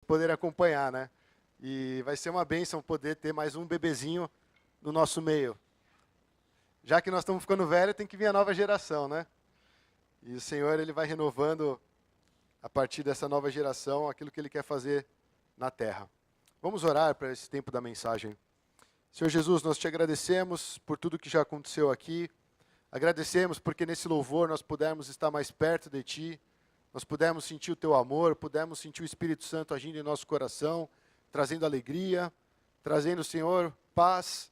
poderem acompanhar, né? E vai ser uma bênção poder ter mais um bebezinho no nosso meio. Já que nós estamos ficando velhos, tem que vir a nova geração, né? E o Senhor, Ele vai renovando, a partir dessa nova geração, aquilo que Ele quer fazer na terra. Vamos orar para esse tempo da mensagem. Senhor Jesus, nós te agradecemos por tudo que já aconteceu aqui. Agradecemos porque nesse louvor nós pudemos estar mais perto de Ti. Nós pudemos sentir o Teu amor, pudemos sentir o Espírito Santo agindo em nosso coração, trazendo alegria, trazendo, Senhor, paz,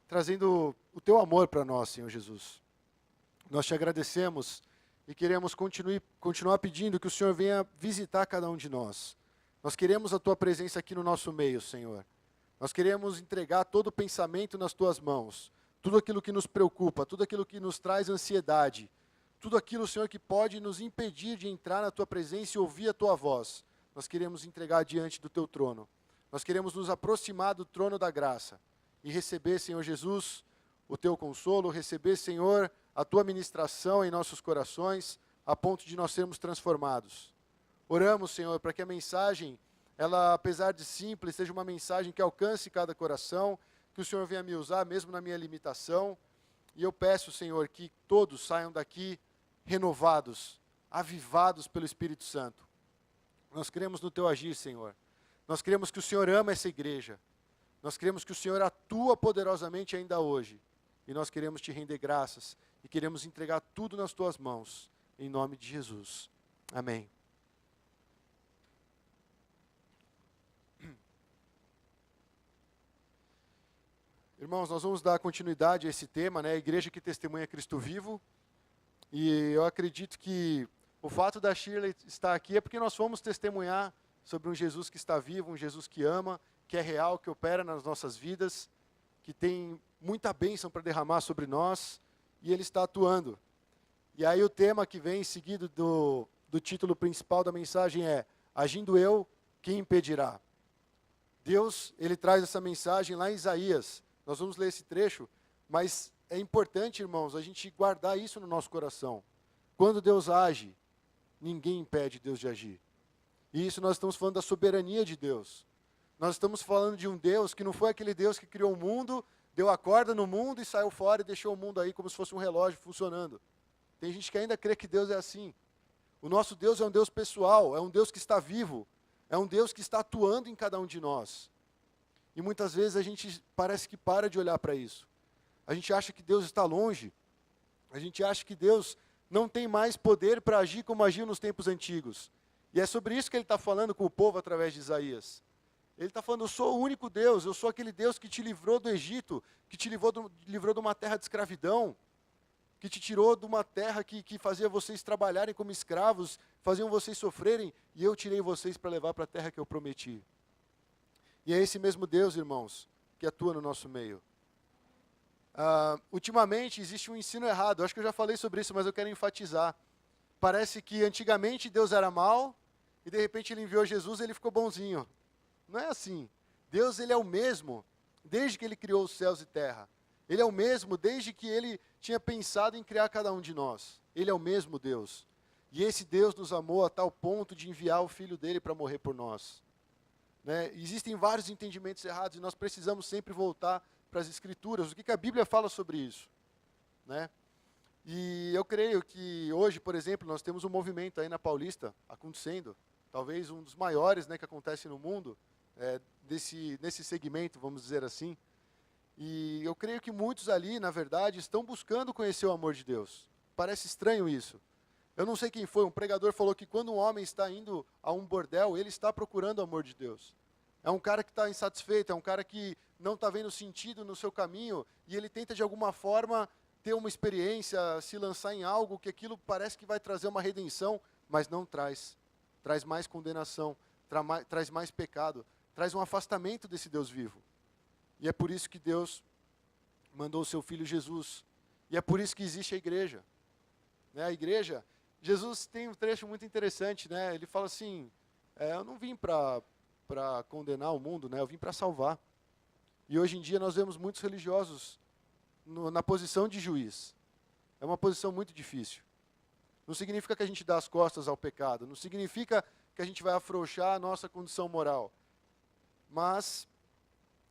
trazendo o Teu amor para nós, Senhor Jesus. Nós te agradecemos e queremos continuar pedindo que o Senhor venha visitar cada um de nós. Nós queremos a Tua presença aqui no nosso meio, Senhor. Nós queremos entregar todo o pensamento nas Tuas mãos, tudo aquilo que nos preocupa, tudo aquilo que nos traz ansiedade, tudo aquilo, Senhor, que pode nos impedir de entrar na Tua presença e ouvir a Tua voz. Nós queremos entregar diante do Teu trono. Nós queremos nos aproximar do trono da graça e receber, Senhor Jesus, o Teu consolo, receber, Senhor, a Tua ministração em nossos corações, a ponto de nós sermos transformados. Oramos, Senhor, para que a mensagem, ela, apesar de simples, seja uma mensagem que alcance cada coração, que o Senhor venha me usar, mesmo na minha limitação. E eu peço, Senhor, que todos saiam daqui renovados, avivados pelo Espírito Santo. Nós cremos no Teu agir, Senhor. Nós cremos que o Senhor ama essa igreja. Nós cremos que o Senhor atua poderosamente ainda hoje. E nós queremos Te render graças e queremos entregar tudo nas Tuas mãos, em nome de Jesus. Amém. Irmãos, nós vamos dar continuidade a esse tema, né? A igreja que testemunha Cristo vivo. E eu acredito que o fato da Shirley estar aqui é porque nós fomos testemunhar sobre um Jesus que está vivo, um Jesus que ama, que é real, que opera nas nossas vidas, que tem muita bênção para derramar sobre nós, e Ele está atuando. E aí o tema que vem seguido do título principal da mensagem é: Agindo eu, quem impedirá? Deus, Ele traz essa mensagem lá em Isaías. Nós vamos ler esse trecho, mas é importante, irmãos, a gente guardar isso no nosso coração. Quando Deus age, ninguém impede Deus de agir. E isso nós estamos falando da soberania de Deus. Nós estamos falando de um Deus que não foi aquele Deus que criou o mundo, deu a corda no mundo e saiu fora e deixou o mundo aí como se fosse um relógio funcionando. Tem gente que ainda crê que Deus é assim. O nosso Deus é um Deus pessoal, é um Deus que está vivo, é um Deus que está atuando em cada um de nós. E muitas vezes a gente parece que para de olhar para isso. A gente acha que Deus está longe. A gente acha que Deus não tem mais poder para agir como agiu nos tempos antigos. E é sobre isso que Ele está falando com o povo através de Isaías. Ele está falando: eu sou o único Deus, eu sou aquele Deus que te livrou do Egito, que te livrou de uma terra de escravidão, que te tirou de uma terra que fazia vocês trabalharem como escravos, faziam vocês sofrerem, e eu tirei vocês para levar para a terra que eu prometi. E é esse mesmo Deus, irmãos, que atua no nosso meio. Ultimamente existe um ensino errado, eu acho que eu já falei sobre isso, mas eu quero enfatizar. Parece que antigamente Deus era mau, e de repente Ele enviou Jesus e Ele ficou bonzinho. Não é assim. Deus, Ele é o mesmo desde que Ele criou os céus e terra. Ele é o mesmo desde que Ele tinha pensado em criar cada um de nós. Ele é o mesmo Deus. E esse Deus nos amou a tal ponto de enviar o Filho dEle para morrer por nós. Né? Existem vários entendimentos errados e nós precisamos sempre voltar para as Escrituras. O que a Bíblia fala sobre isso? Né? E eu creio que hoje, por exemplo, nós temos um movimento aí na Paulista acontecendo, talvez um dos maiores, né, que acontece no mundo, nesse segmento, vamos dizer assim. E eu creio que muitos ali, na verdade, estão buscando conhecer o amor de Deus. Parece estranho isso. Eu não sei quem foi, um pregador falou que quando um homem está indo a um bordel, ele está procurando o amor de Deus. É um cara que está insatisfeito, é um cara que não está vendo sentido no seu caminho, e ele tenta de alguma forma ter uma experiência, se lançar em algo que aquilo parece que vai trazer uma redenção, mas não traz. Traz mais condenação, traz mais pecado, traz um afastamento desse Deus vivo. E é por isso que Deus mandou o seu Filho Jesus. E é por isso que existe a igreja. Né? A igreja, Jesus tem um trecho muito interessante, né? Ele fala assim, eu não vim para condenar o mundo, né? Eu vim para salvar. E hoje em dia nós vemos muitos religiosos na posição de juiz. É uma posição muito difícil. Não significa que a gente dá as costas ao pecado, não significa que a gente vai afrouxar a nossa condição moral. Mas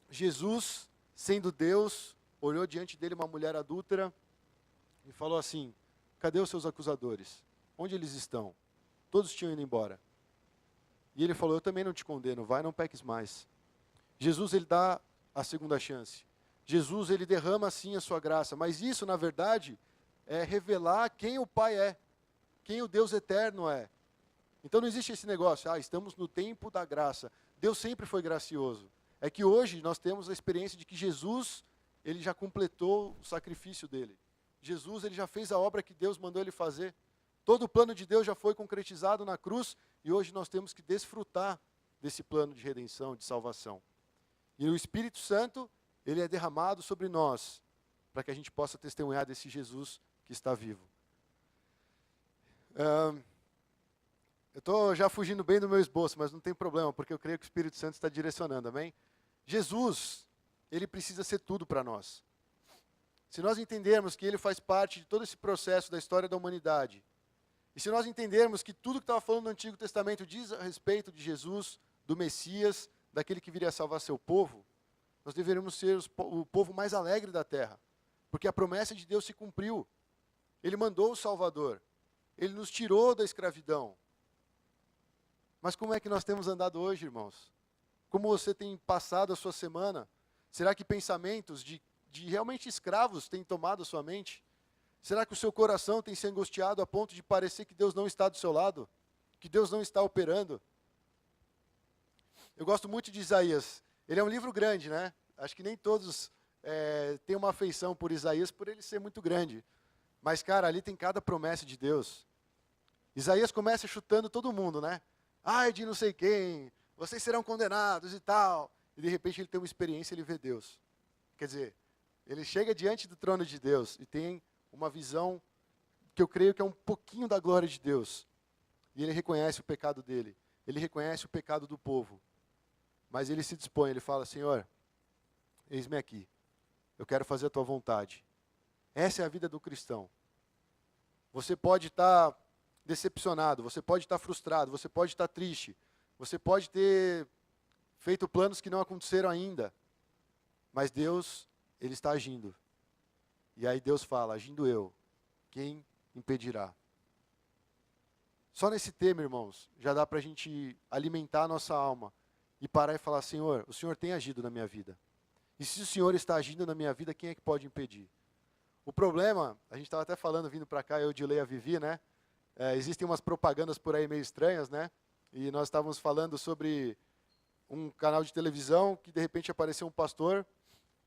Jesus, sendo Deus, olhou diante dele uma mulher adúltera e falou assim: cadê os seus acusadores? Onde eles estão? Todos tinham ido embora. E ele falou: eu também não te condeno, vai, não peques mais. Jesus, ele dá a segunda chance. Jesus, ele derrama sim a sua graça, mas isso, na verdade, é revelar quem o Pai é, quem o Deus eterno é. Então não existe esse negócio, estamos no tempo da graça. Deus sempre foi gracioso. É que hoje nós temos a experiência de que Jesus, ele já completou o sacrifício dele. Jesus, ele já fez a obra que Deus mandou ele fazer. Todo o plano de Deus já foi concretizado na cruz e hoje nós temos que desfrutar desse plano de redenção, de salvação. E o Espírito Santo, ele é derramado sobre nós, para que a gente possa testemunhar desse Jesus que está vivo. Eu estou já fugindo bem do meu esboço, mas não tem problema, porque eu creio que o Espírito Santo está direcionando, amém? Jesus, ele precisa ser tudo para nós. Se nós entendermos que ele faz parte de todo esse processo da história da humanidade, e se nós entendermos que tudo que estava falando no Antigo Testamento diz a respeito de Jesus, do Messias, daquele que viria a salvar seu povo, nós deveríamos ser o povo mais alegre da terra, porque a promessa de Deus se cumpriu. Ele mandou o Salvador, ele nos tirou da escravidão. Mas como é que nós temos andado hoje, irmãos? Como você tem passado a sua semana? Será que pensamentos de realmente escravos têm tomado a sua mente? Será que o seu coração tem se angustiado a ponto de parecer que Deus não está do seu lado? Que Deus não está operando? Eu gosto muito de Isaías. Ele é um livro grande, né? Acho que nem todos têm uma afeição por Isaías, por ele ser muito grande. Mas, cara, ali tem cada promessa de Deus. Isaías começa chutando todo mundo, né? Ai de não sei quem, vocês serão condenados e tal. E de repente ele tem uma experiência, ele vê Deus. Quer dizer, ele chega diante do trono de Deus e tem uma visão que eu creio que é um pouquinho da glória de Deus. E ele reconhece o pecado dele, ele reconhece o pecado do povo. Mas ele se dispõe, ele fala: Senhor, eis-me aqui, eu quero fazer a tua vontade. Essa é a vida do cristão. Você pode estar decepcionado, você pode estar frustrado, você pode estar triste, você pode ter feito planos que não aconteceram ainda, mas Deus, ele está agindo. E aí Deus fala: agindo eu, quem impedirá? Só nesse tema, irmãos, já dá para a gente alimentar a nossa alma e parar e falar: Senhor, o Senhor tem agido na minha vida. E se o Senhor está agindo na minha vida, quem é que pode impedir? O problema, a gente estava até falando, vindo para cá, eu de Leia Vivi, né? Existem umas propagandas por aí meio estranhas, né? E nós estávamos falando sobre um canal de televisão que de repente apareceu um pastor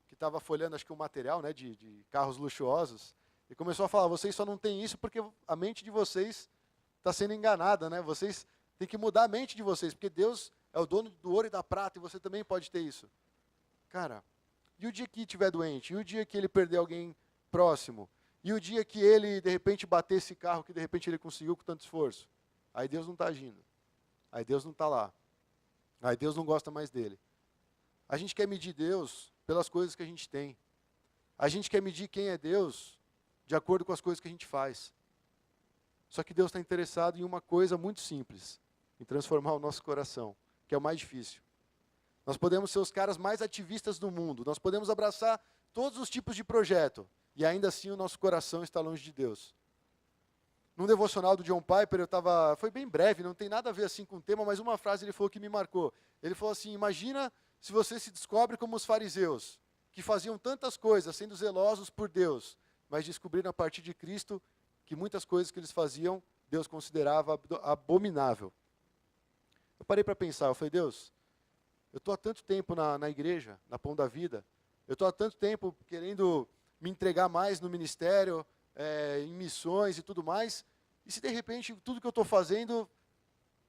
que estava folhando, acho que um material, né, de carros luxuosos, e começou a falar: vocês só não têm isso porque a mente de vocês está sendo enganada, né? Vocês têm que mudar a mente de vocês, porque Deus é o dono do ouro e da prata e você também pode ter isso. Cara, e o dia que estiver doente? E o dia que ele perder alguém próximo? E o dia que ele, de repente, bater esse carro que, de repente, ele conseguiu com tanto esforço? Aí Deus não está agindo. Aí Deus não está lá. Aí Deus não gosta mais dele. A gente quer medir Deus pelas coisas que a gente tem. A gente quer medir quem é Deus de acordo com as coisas que a gente faz. Só que Deus está interessado em uma coisa muito simples, em transformar o nosso coração, que é o mais difícil. Nós podemos ser os caras mais ativistas do mundo, nós podemos abraçar todos os tipos de projeto, e ainda assim o nosso coração está longe de Deus. Num devocional do John Piper, foi bem breve, não tem nada a ver assim com o tema, mas uma frase ele falou que me marcou. Ele falou assim: imagina se você se descobre como os fariseus, que faziam tantas coisas, sendo zelosos por Deus, mas descobriram a partir de Cristo que muitas coisas que eles faziam, Deus considerava abominável. Eu parei para pensar, eu falei: Deus, eu estou há tanto tempo na igreja, na Pão da Vida, eu estou há tanto tempo querendo me entregar mais no ministério, em missões e tudo mais, e se de repente tudo que eu estou fazendo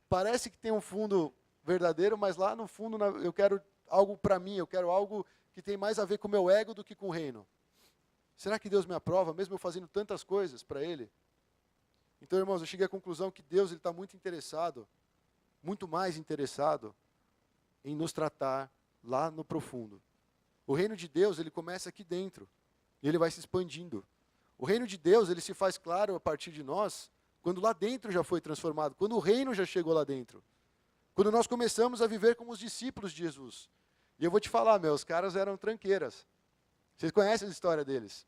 parece que tem um fundo verdadeiro, mas lá no fundo eu quero algo para mim, eu quero algo que tem mais a ver com o meu ego do que com o reino. Será que Deus me aprova, mesmo eu fazendo tantas coisas para Ele? Então, irmãos, eu cheguei à conclusão que Deus está muito interessado, muito mais interessado, em nos tratar lá no profundo. O reino de Deus, ele começa aqui dentro, e ele vai se expandindo. O reino de Deus, ele se faz claro a partir de nós, quando lá dentro já foi transformado, quando o reino já chegou lá dentro. Quando nós começamos a viver como os discípulos de Jesus. E eu vou te falar, os caras eram tranqueiras. Vocês conhecem a história deles?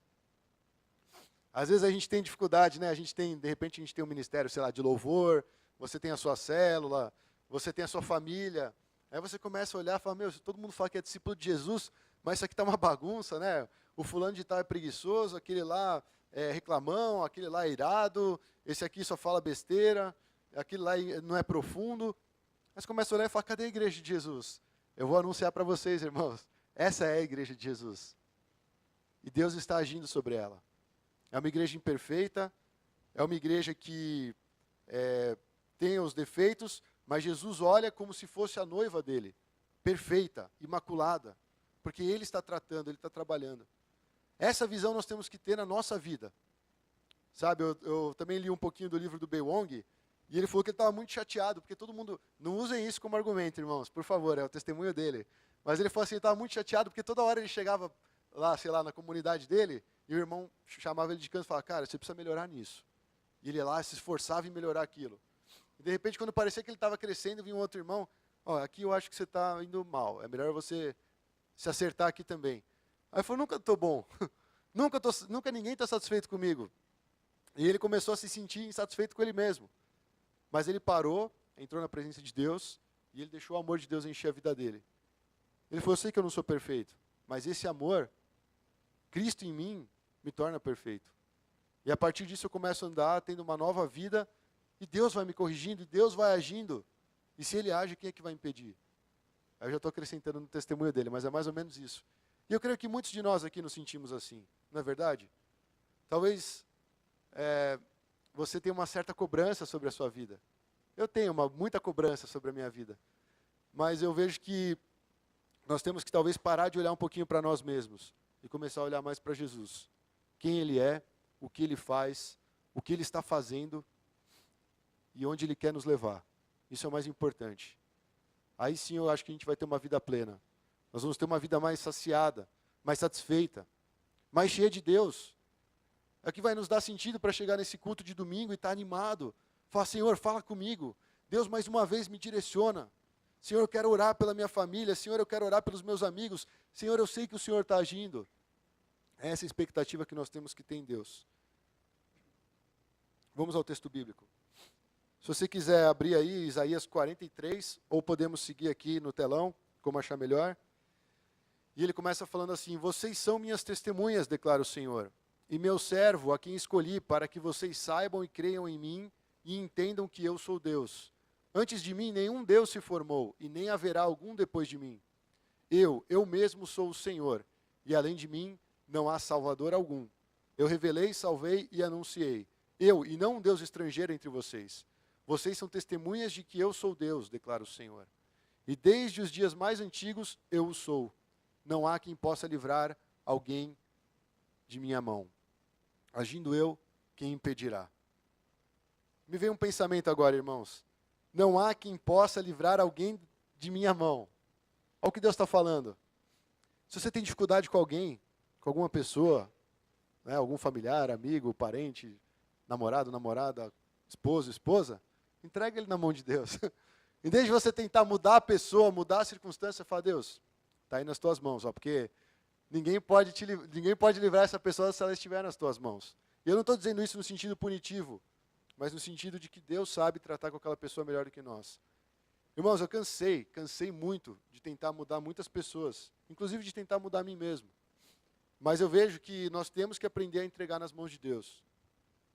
Às vezes a gente tem dificuldade, né? De repente a gente tem um ministério, sei lá, de louvor, você tem a sua célula, você tem a sua família. Aí você começa a olhar e fala, todo mundo fala que é discípulo de Jesus, mas isso aqui está uma bagunça, né? O fulano de tal é preguiçoso, aquele lá é reclamão, aquele lá é irado, esse aqui só fala besteira, aquele lá não é profundo. Mas começa a olhar e fala, cadê a igreja de Jesus? Eu vou anunciar para vocês, irmãos, essa é a igreja de Jesus. E Deus está agindo sobre ela. É uma igreja imperfeita, é uma igreja que tem os defeitos, mas Jesus olha como se fosse a noiva dele, perfeita, imaculada, porque Ele está tratando, Ele está trabalhando. Essa visão nós temos que ter na nossa vida. Sabe, eu também li um pouquinho do livro do Bae Wong, e ele falou que ele estava muito chateado, porque todo mundo, não usem isso como argumento, irmãos, por favor, é o testemunho dele. Mas ele falou assim, ele estava muito chateado, porque toda hora ele chegava lá, sei lá, na comunidade dele, e o irmão chamava ele de canto e falava, cara, você precisa melhorar nisso. E ele ia lá, se esforçava em melhorar aquilo. E de repente, quando parecia que ele estava crescendo, vinha um outro irmão, aqui eu acho que você está indo mal, é melhor você se acertar aqui também. Aí ele falou, nunca estou bom, nunca ninguém está satisfeito comigo. E ele começou a se sentir insatisfeito com ele mesmo. Mas ele parou, entrou na presença de Deus, e ele deixou o amor de Deus encher a vida dele. Ele falou, eu sei que eu não sou perfeito, mas esse amor, Cristo em mim, me torna perfeito. E a partir disso eu começo a andar, tendo uma nova vida, e Deus vai me corrigindo, e Deus vai agindo. E se Ele age, quem é que vai impedir? Aí eu já estou acrescentando no testemunho dele, mas é mais ou menos isso. E eu creio que muitos de nós aqui nos sentimos assim, não é verdade? Talvez você tenha uma certa cobrança sobre a sua vida. Eu tenho muita cobrança sobre a minha vida. Mas eu vejo que nós temos que talvez parar de olhar um pouquinho para nós mesmos e começar a olhar mais para Jesus. Quem Ele é, o que Ele faz, o que Ele está fazendo e onde Ele quer nos levar. Isso é o mais importante. Aí sim eu acho que a gente vai ter uma vida plena. Nós vamos ter uma vida mais saciada, mais satisfeita, mais cheia de Deus. É que vai nos dar sentido para chegar nesse culto de domingo e estar animado. Falar, Senhor, fala comigo. Deus, mais uma vez, me direciona. Senhor, eu quero orar pela minha família. Senhor, eu quero orar pelos meus amigos. Senhor, eu sei que o Senhor está agindo. É essa a expectativa que nós temos que ter em Deus. Vamos ao texto bíblico. Se você quiser abrir aí Isaías 43, ou podemos seguir aqui no telão, como achar melhor. E ele começa falando assim, vocês são minhas testemunhas, declara o Senhor, e meu servo, a quem escolhi, para que vocês saibam e creiam em mim, e entendam que eu sou Deus. Antes de mim, nenhum Deus se formou, e nem haverá algum depois de mim. Eu mesmo sou o Senhor, e além de mim, não há Salvador algum. Eu revelei, salvei e anunciei. Eu, e não um Deus estrangeiro entre vocês. Vocês são testemunhas de que eu sou Deus, declara o Senhor. E desde os dias mais antigos, eu o sou. Não há quem possa livrar alguém de minha mão. Agindo eu, quem impedirá? Me veio um pensamento agora, irmãos. Não há quem possa livrar alguém de minha mão. Olha o que Deus está falando. Se você tem dificuldade com alguém, com alguma pessoa, né, algum familiar, amigo, parente, namorado, namorada, esposo, esposa, entrega ele na mão de Deus. Em vez de você tentar mudar a pessoa, mudar a circunstância, fala, Deus, está aí nas tuas mãos, porque ninguém pode livrar essa pessoa se ela estiver nas tuas mãos. E eu não estou dizendo isso no sentido punitivo, mas no sentido de que Deus sabe tratar com aquela pessoa melhor do que nós. Irmãos, eu cansei muito de tentar mudar muitas pessoas, inclusive de tentar mudar a mim mesmo. Mas eu vejo que nós temos que aprender a entregar nas mãos de Deus.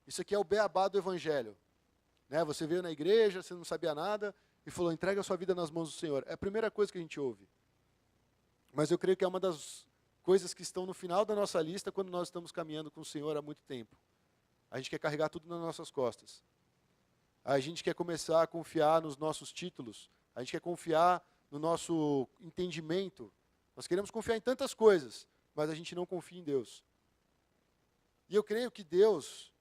Isso aqui é o beabá do Evangelho. Né? Você veio na igreja, você não sabia nada, e falou, entrega a sua vida nas mãos do Senhor. É a primeira coisa que a gente ouve. Mas eu creio que é uma das coisas que estão no final da nossa lista quando nós estamos caminhando com o Senhor há muito tempo. A gente quer carregar tudo nas nossas costas. A gente quer começar a confiar nos nossos títulos. A gente quer confiar no nosso entendimento. Nós queremos confiar em tantas coisas, mas a gente não confia em Deus. E eu creio que Deus,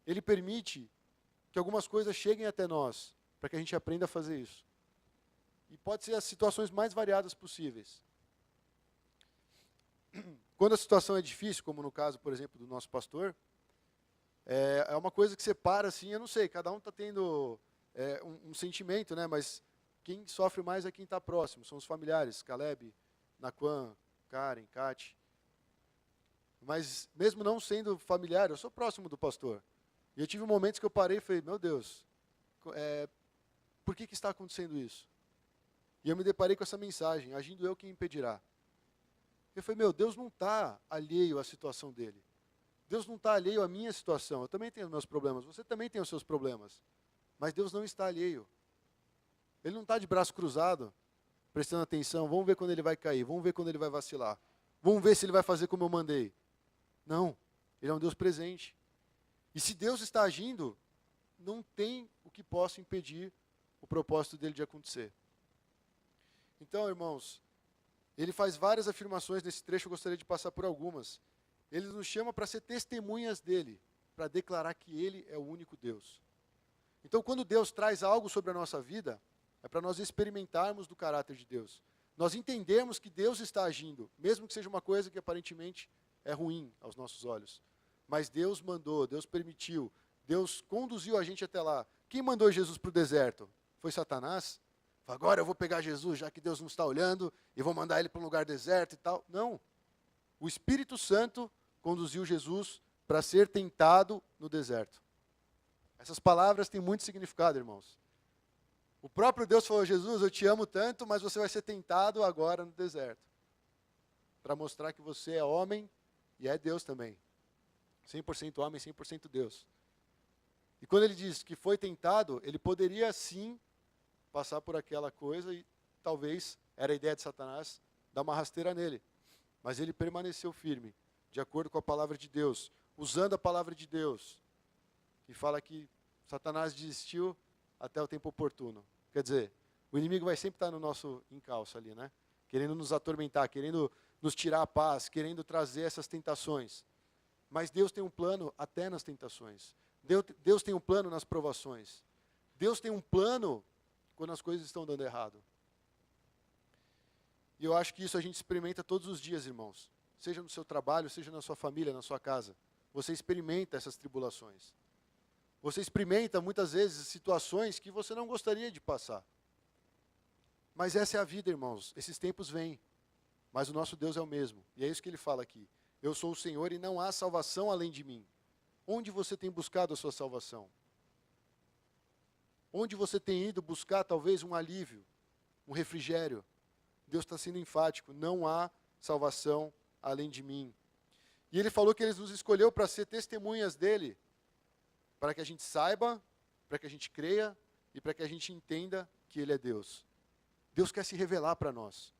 Ele permite que algumas coisas cheguem até nós, para que a gente aprenda a fazer isso. E pode ser as situações mais variadas possíveis. Quando a situação é difícil, como no caso, por exemplo, do nosso pastor, é uma coisa que separa, assim, eu não sei, cada um está tendo um sentimento, né? Mas quem sofre mais é quem está próximo, são os familiares, Caleb, Naquan, Karen, Kate. Mas mesmo não sendo familiar, eu sou próximo do pastor. E eu tive momentos que eu parei e falei, meu Deus, por que está acontecendo isso? E eu me deparei com essa mensagem, agindo eu, quem impedirá? Eu falei, meu, Deus não está alheio à situação dele. Deus não está alheio à minha situação. Eu também tenho os meus problemas, você também tem os seus problemas. Mas Deus não está alheio. Ele não está de braço cruzado, prestando atenção, vamos ver quando ele vai cair, vamos ver quando ele vai vacilar. Vamos ver se ele vai fazer como eu mandei. Não, ele é um Deus presente. E se Deus está agindo, não tem o que possa impedir o propósito dele de acontecer. Então, irmãos, ele faz várias afirmações nesse trecho, eu gostaria de passar por algumas. Ele nos chama para ser testemunhas dele, para declarar que ele é o único Deus. Então, quando Deus traz algo sobre a nossa vida, é para nós experimentarmos do caráter de Deus. Nós entendemos que Deus está agindo, mesmo que seja uma coisa que aparentemente é ruim aos nossos olhos. Mas Deus mandou, Deus permitiu, Deus conduziu a gente até lá. Quem mandou Jesus para o deserto? Foi Satanás? Agora eu vou pegar Jesus, já que Deus não está olhando, e vou mandar ele para um lugar deserto e tal. Não. O Espírito Santo conduziu Jesus para ser tentado no deserto. Essas palavras têm muito significado, irmãos. O próprio Deus falou, Jesus, eu te amo tanto, mas você vai ser tentado agora no deserto. Para mostrar que você é homem e é Deus também. 100% homem, 100% Deus. E quando ele diz que foi tentado, ele poderia sim passar por aquela coisa e talvez, era a ideia de Satanás, dar uma rasteira nele. Mas ele permaneceu firme, de acordo com a palavra de Deus, usando a palavra de Deus, que fala que Satanás desistiu até o tempo oportuno. Quer dizer, o inimigo vai sempre estar no nosso encalço ali, né? Querendo nos atormentar, querendo nos tirar a paz, querendo trazer essas tentações. Mas Deus tem um plano até nas tentações. Deus tem um plano nas provações. Deus tem um plano quando as coisas estão dando errado. E eu acho que isso a gente experimenta todos os dias, irmãos. Seja no seu trabalho, seja na sua família, na sua casa. Você experimenta essas tribulações. Você experimenta, muitas vezes, situações que você não gostaria de passar. Mas essa é a vida, irmãos. Esses tempos vêm. Mas o nosso Deus é o mesmo. E é isso que ele fala aqui. Eu sou o Senhor e não há salvação além de mim. Onde você tem buscado a sua salvação? Onde você tem ido buscar talvez um alívio, um refrigério? Deus está sendo enfático, não há salvação além de mim. E ele falou que ele nos escolheu para ser testemunhas dele, para que a gente saiba, para que a gente creia e para que a gente entenda que ele é Deus. Deus quer se revelar para nós.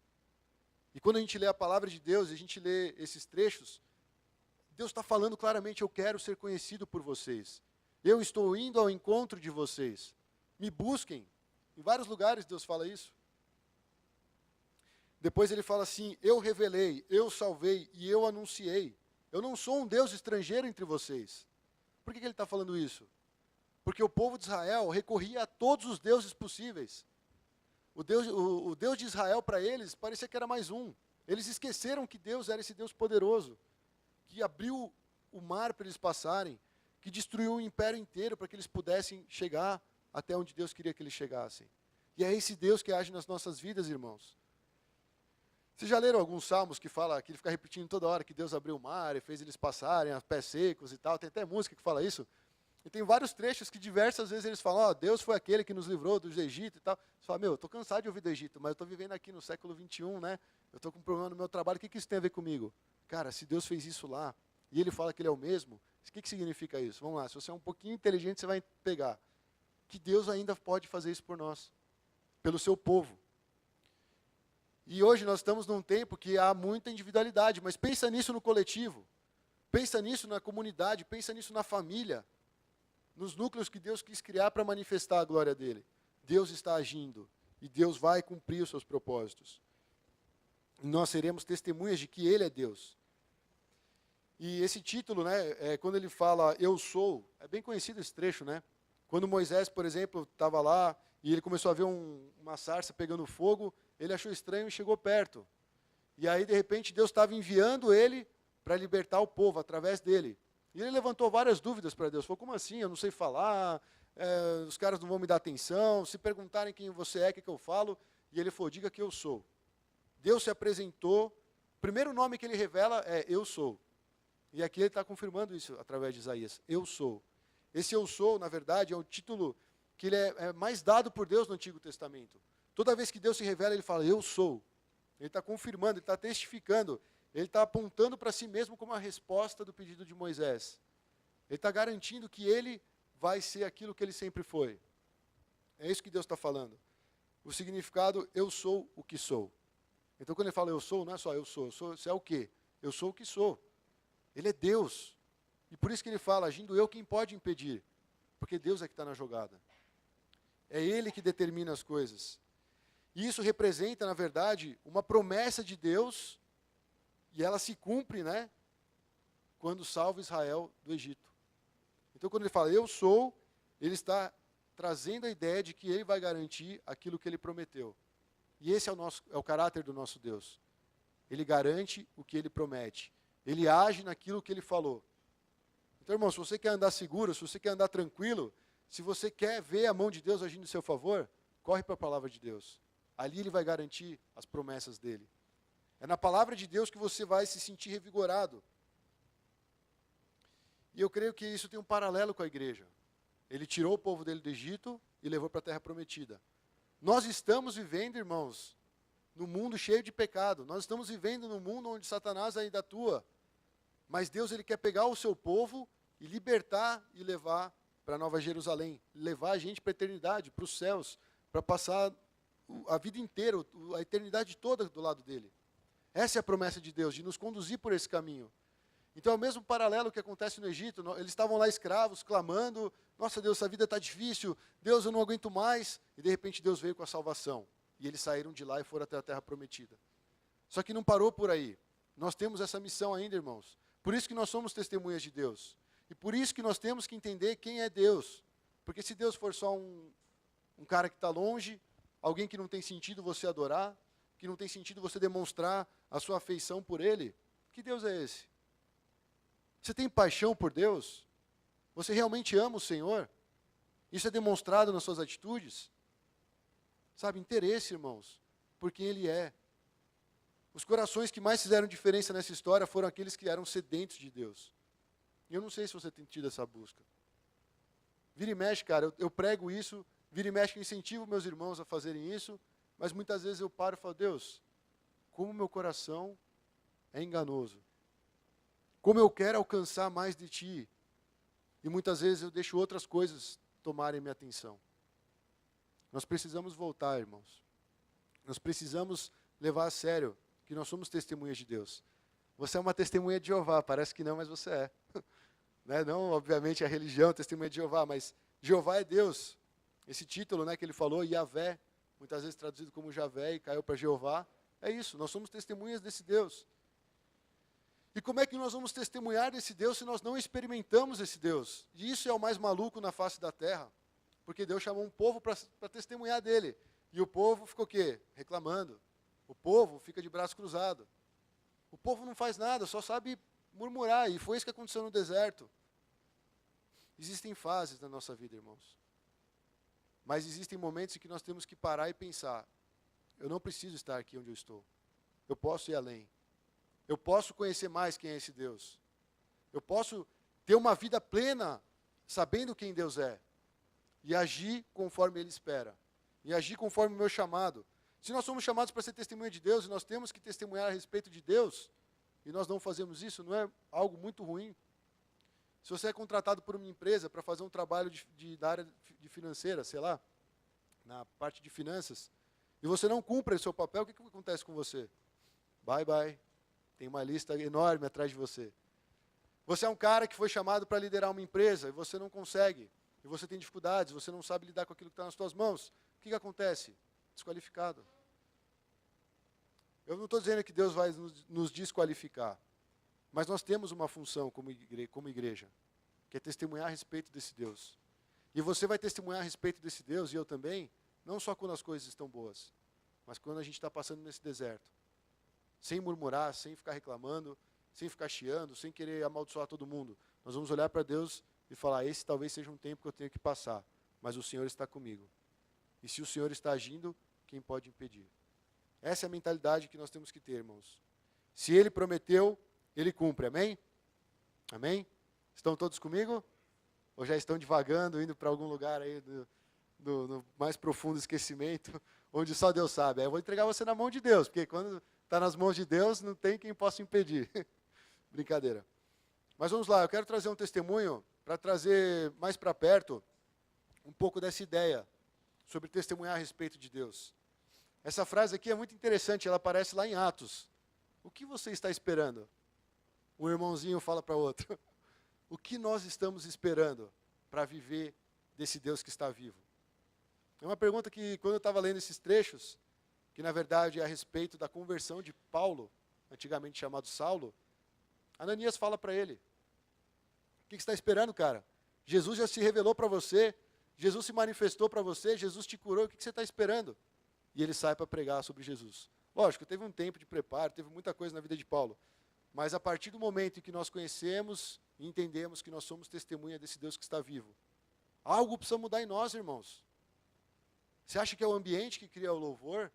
E quando a gente lê a palavra de Deus, e a gente lê esses trechos, Deus está falando claramente, eu quero ser conhecido por vocês. Eu estou indo ao encontro de vocês. Me busquem. Em vários lugares Deus fala isso. Depois ele fala assim, eu revelei, eu salvei e eu anunciei. Eu não sou um Deus estrangeiro entre vocês. Por que ele está falando isso? Porque o povo de Israel recorria a todos os deuses possíveis. O Deus de Israel para eles parecia que era mais um. Eles esqueceram que Deus era esse Deus poderoso, que abriu o mar para eles passarem, que destruiu o império inteiro para que eles pudessem chegar até onde Deus queria que eles chegassem. E é esse Deus que age nas nossas vidas, irmãos. Vocês já leram alguns salmos que ele fica repetindo toda hora que Deus abriu o mar e fez eles passarem a pés secos e tal? Tem até música que fala isso. E tem vários trechos que diversas vezes eles falam, Deus foi aquele que nos livrou do Egito e tal. Você fala, eu estou cansado de ouvir do Egito, mas eu estou vivendo aqui no século 21, né? Eu estou com um problema no meu trabalho, o que isso tem a ver comigo? Cara, se Deus fez isso lá, e ele fala que ele é o mesmo, o que significa isso? Vamos lá, se você é um pouquinho inteligente, você vai pegar. Que Deus ainda pode fazer isso por nós, pelo seu povo. E hoje nós estamos num tempo que há muita individualidade, mas pensa nisso no coletivo, pensa nisso na comunidade, pensa nisso na família, nos núcleos que Deus quis criar para manifestar a glória dele. Deus está agindo e Deus vai cumprir os seus propósitos. E nós seremos testemunhas de que ele é Deus. E esse título, né, quando ele fala eu sou, é bem conhecido esse trecho, né? Quando Moisés, por exemplo, estava lá e ele começou a ver uma sarça pegando fogo, ele achou estranho e chegou perto. E aí, de repente, Deus estava enviando ele para libertar o povo através dele. E ele levantou várias dúvidas para Deus. Falou, como assim? Eu não sei falar, os caras não vão me dar atenção, se perguntarem quem você é, o que eu falo, e ele falou, diga que eu sou. Deus se apresentou, o primeiro nome que ele revela é eu sou. E aqui ele está confirmando isso através de Isaías, eu sou. Esse eu sou, na verdade, é um título que ele é mais dado por Deus no Antigo Testamento. Toda vez que Deus se revela, ele fala, eu sou. Ele está confirmando, ele está testificando, ele está apontando para si mesmo como a resposta do pedido de Moisés. Ele está garantindo que ele vai ser aquilo que ele sempre foi. É isso que Deus está falando. O significado, eu sou o que sou. Então, quando ele fala eu sou, não é só eu sou, você é o quê? Eu sou o que sou. Ele é Deus. E por isso que ele fala, agindo eu, quem pode impedir? Porque Deus é que está na jogada. É Ele que determina as coisas. E isso representa, na verdade, uma promessa de Deus, e ela se cumpre, né? Quando salva Israel do Egito. Então, quando ele fala, eu sou, ele está trazendo a ideia de que ele vai garantir aquilo que ele prometeu. E esse é o caráter do nosso Deus. Ele garante o que ele promete. Ele age naquilo que ele falou. Então, irmão, se você quer andar seguro, se você quer andar tranquilo, se você quer ver a mão de Deus agindo em seu favor, corre para a palavra de Deus. Ali ele vai garantir as promessas dele. É na palavra de Deus que você vai se sentir revigorado. E eu creio que isso tem um paralelo com a igreja. Ele tirou o povo dele do Egito e levou para a terra prometida. Nós estamos vivendo, irmãos, num mundo cheio de pecado. Nós estamos vivendo num mundo onde Satanás ainda atua. Mas Deus, ele quer pegar o seu povo e libertar e levar para Nova Jerusalém. Levar a gente para a eternidade, para os céus, para passar a vida inteira, a eternidade toda do lado dele. Essa é a promessa de Deus, de nos conduzir por esse caminho. Então é o mesmo paralelo que acontece no Egito. Eles estavam lá escravos, clamando, nossa Deus, essa vida está difícil, Deus, eu não aguento mais. E de repente Deus veio com a salvação. E eles saíram de lá e foram até a terra prometida. Só que não parou por aí. Nós temos essa missão ainda, irmãos. Por isso que nós somos testemunhas de Deus. E por isso que nós temos que entender quem é Deus. Porque se Deus for só um cara que está longe, alguém que não tem sentido você adorar, que não tem sentido você demonstrar a sua afeição por Ele, que Deus é esse? Você tem paixão por Deus? Você realmente ama o Senhor? Isso é demonstrado nas suas atitudes? Sabe, interesse, irmãos, por quem Ele é. Os corações que mais fizeram diferença nessa história foram aqueles que eram sedentos de Deus. E eu não sei se você tem tido essa busca. Vira e mexe, cara, eu prego isso, vira e mexe, eu incentivo meus irmãos a fazerem isso, mas muitas vezes eu paro e falo, Deus, como meu coração é enganoso. Como eu quero alcançar mais de Ti. E muitas vezes eu deixo outras coisas tomarem minha atenção. Nós precisamos voltar, irmãos. Nós precisamos levar a sério que nós somos testemunhas de Deus. Você é uma testemunha de Jeová, parece que não, mas você é. Né? Não, obviamente, a religião, testemunha de Jeová, mas Jeová é Deus. Esse título, né, que ele falou, Yavé, muitas vezes traduzido como Javé e caiu para Jeová, é isso, nós somos testemunhas desse Deus. E como é que nós vamos testemunhar desse Deus se nós não experimentamos esse Deus? E isso é o mais maluco na face da terra, porque Deus chamou um povo para testemunhar dele. E o povo ficou o quê? Reclamando. O povo fica de braço cruzado. O povo não faz nada, só sabe murmurar. E foi isso que aconteceu no deserto. Existem fases na nossa vida, irmãos. Mas existem momentos em que nós temos que parar e pensar, eu não preciso estar aqui onde eu estou. Eu posso ir além. Eu posso conhecer mais quem é esse Deus. Eu posso ter uma vida plena, sabendo quem Deus é. E agir conforme Ele espera. E agir conforme o meu chamado. Se nós somos chamados para ser testemunha de Deus, e nós temos que testemunhar a respeito de Deus, e nós não fazemos isso, não é algo muito ruim? Se você é contratado por uma empresa para fazer um trabalho da área de financeira, sei lá, na parte de finanças, e você não cumpre o seu papel, o que acontece com você? Bye, bye. Tem uma lista enorme atrás de você. Você é um cara que foi chamado para liderar uma empresa, e você não consegue, e você tem dificuldades, você não sabe lidar com aquilo que está nas suas mãos. O que acontece? Desqualificado. Eu não estou dizendo que Deus vai nos desqualificar, mas nós temos uma função como igreja, que é testemunhar a respeito desse Deus. E você vai testemunhar a respeito desse Deus, e eu também, não só quando as coisas estão boas, mas quando a gente está passando nesse deserto. Sem murmurar, sem ficar reclamando, sem ficar chiando, sem querer amaldiçoar todo mundo. Nós vamos olhar para Deus e falar, esse talvez seja um tempo que eu tenho que passar, mas o Senhor está comigo. E se o Senhor está agindo, quem pode impedir? Essa é a mentalidade que nós temos que ter, irmãos. Se Ele prometeu, Ele cumpre, amém? Amém? Estão todos comigo? Ou já estão divagando, indo para algum lugar aí do mais profundo esquecimento, onde só Deus sabe? Aí eu vou entregar você na mão de Deus, porque quando está nas mãos de Deus, não tem quem possa impedir. Brincadeira. Mas vamos lá, eu quero trazer um testemunho para trazer mais para perto um pouco dessa ideia sobre testemunhar a respeito de Deus. Essa frase aqui é muito interessante, ela aparece lá em Atos. O que você está esperando? Um irmãozinho fala para o outro. O que nós estamos esperando para viver desse Deus que está vivo? É uma pergunta que, quando eu estava lendo esses trechos, que na verdade é a respeito da conversão de Paulo, antigamente chamado Saulo, Ananias fala para ele: o que você está esperando, cara? Jesus já se revelou para você, Jesus se manifestou para você, Jesus te curou, o que você está esperando? E ele sai para pregar sobre Jesus. Lógico, teve um tempo de preparo, teve muita coisa na vida de Paulo, mas a partir do momento em que nós conhecemos e entendemos que nós somos testemunha desse Deus que está vivo, algo precisa mudar em nós, irmãos. Você acha que é o ambiente que cria o louvor?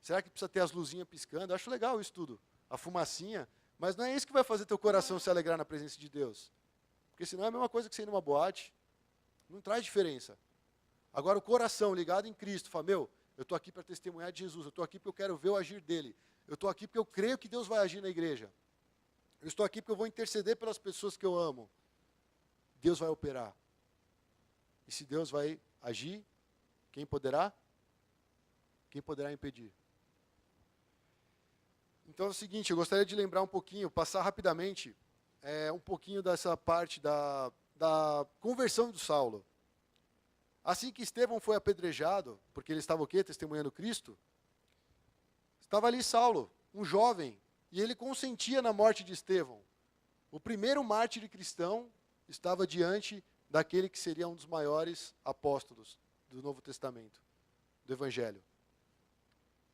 Será que precisa ter as luzinhas piscando? Eu acho legal isso tudo, a fumacinha, mas não é isso que vai fazer teu coração se alegrar na presença de Deus. Porque senão é a mesma coisa que você ir numa boate, não traz diferença. Agora o coração ligado em Cristo, fala, meu, eu estou aqui para testemunhar de Jesus, eu estou aqui porque eu quero ver o agir dele, eu estou aqui porque eu creio que Deus vai agir na igreja, eu estou aqui porque eu vou interceder pelas pessoas que eu amo. Deus vai operar. E se Deus vai agir, quem poderá? Quem poderá impedir? Então é o seguinte, eu gostaria de lembrar um pouquinho, passar rapidamente, um pouquinho dessa parte da conversão do Saulo. Assim que Estevão foi apedrejado, porque ele estava o quê? Testemunhando Cristo. Estava ali Saulo, um jovem, e ele consentia na morte de Estevão. O primeiro mártir cristão estava diante daquele que seria um dos maiores apóstolos do Novo Testamento, do Evangelho.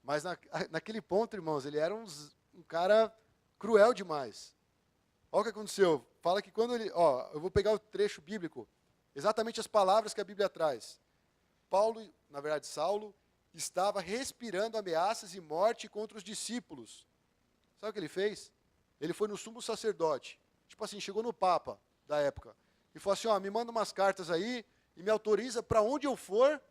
Mas naquele ponto, irmãos, ele era um cara cruel demais. Olha o que aconteceu. Fala que quando ele... eu vou pegar o trecho bíblico, exatamente as palavras que a Bíblia traz. Saulo, estava respirando ameaças e morte contra os discípulos. Sabe o que ele fez? Ele foi no sumo sacerdote, tipo assim, chegou no Papa da época, e falou assim, me manda umas cartas aí, e me autoriza para onde eu for,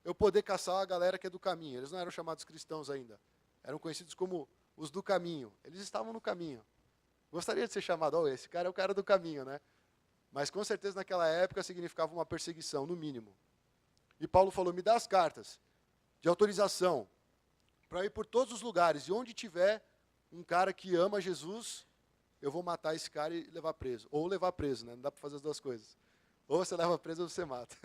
eu poder caçar a galera que é do caminho. Eles não eram chamados cristãos ainda, eram conhecidos como os do caminho. Eles estavam no caminho. Gostaria de ser chamado, esse cara é o cara do caminho, né? Mas com certeza naquela época significava uma perseguição, no mínimo. E Paulo falou, me dá as cartas de autorização para ir por todos os lugares, e onde tiver um cara que ama Jesus, eu vou matar esse cara e levar preso. Ou levar preso, né? Não dá para fazer as duas coisas. Ou você leva preso ou você mata.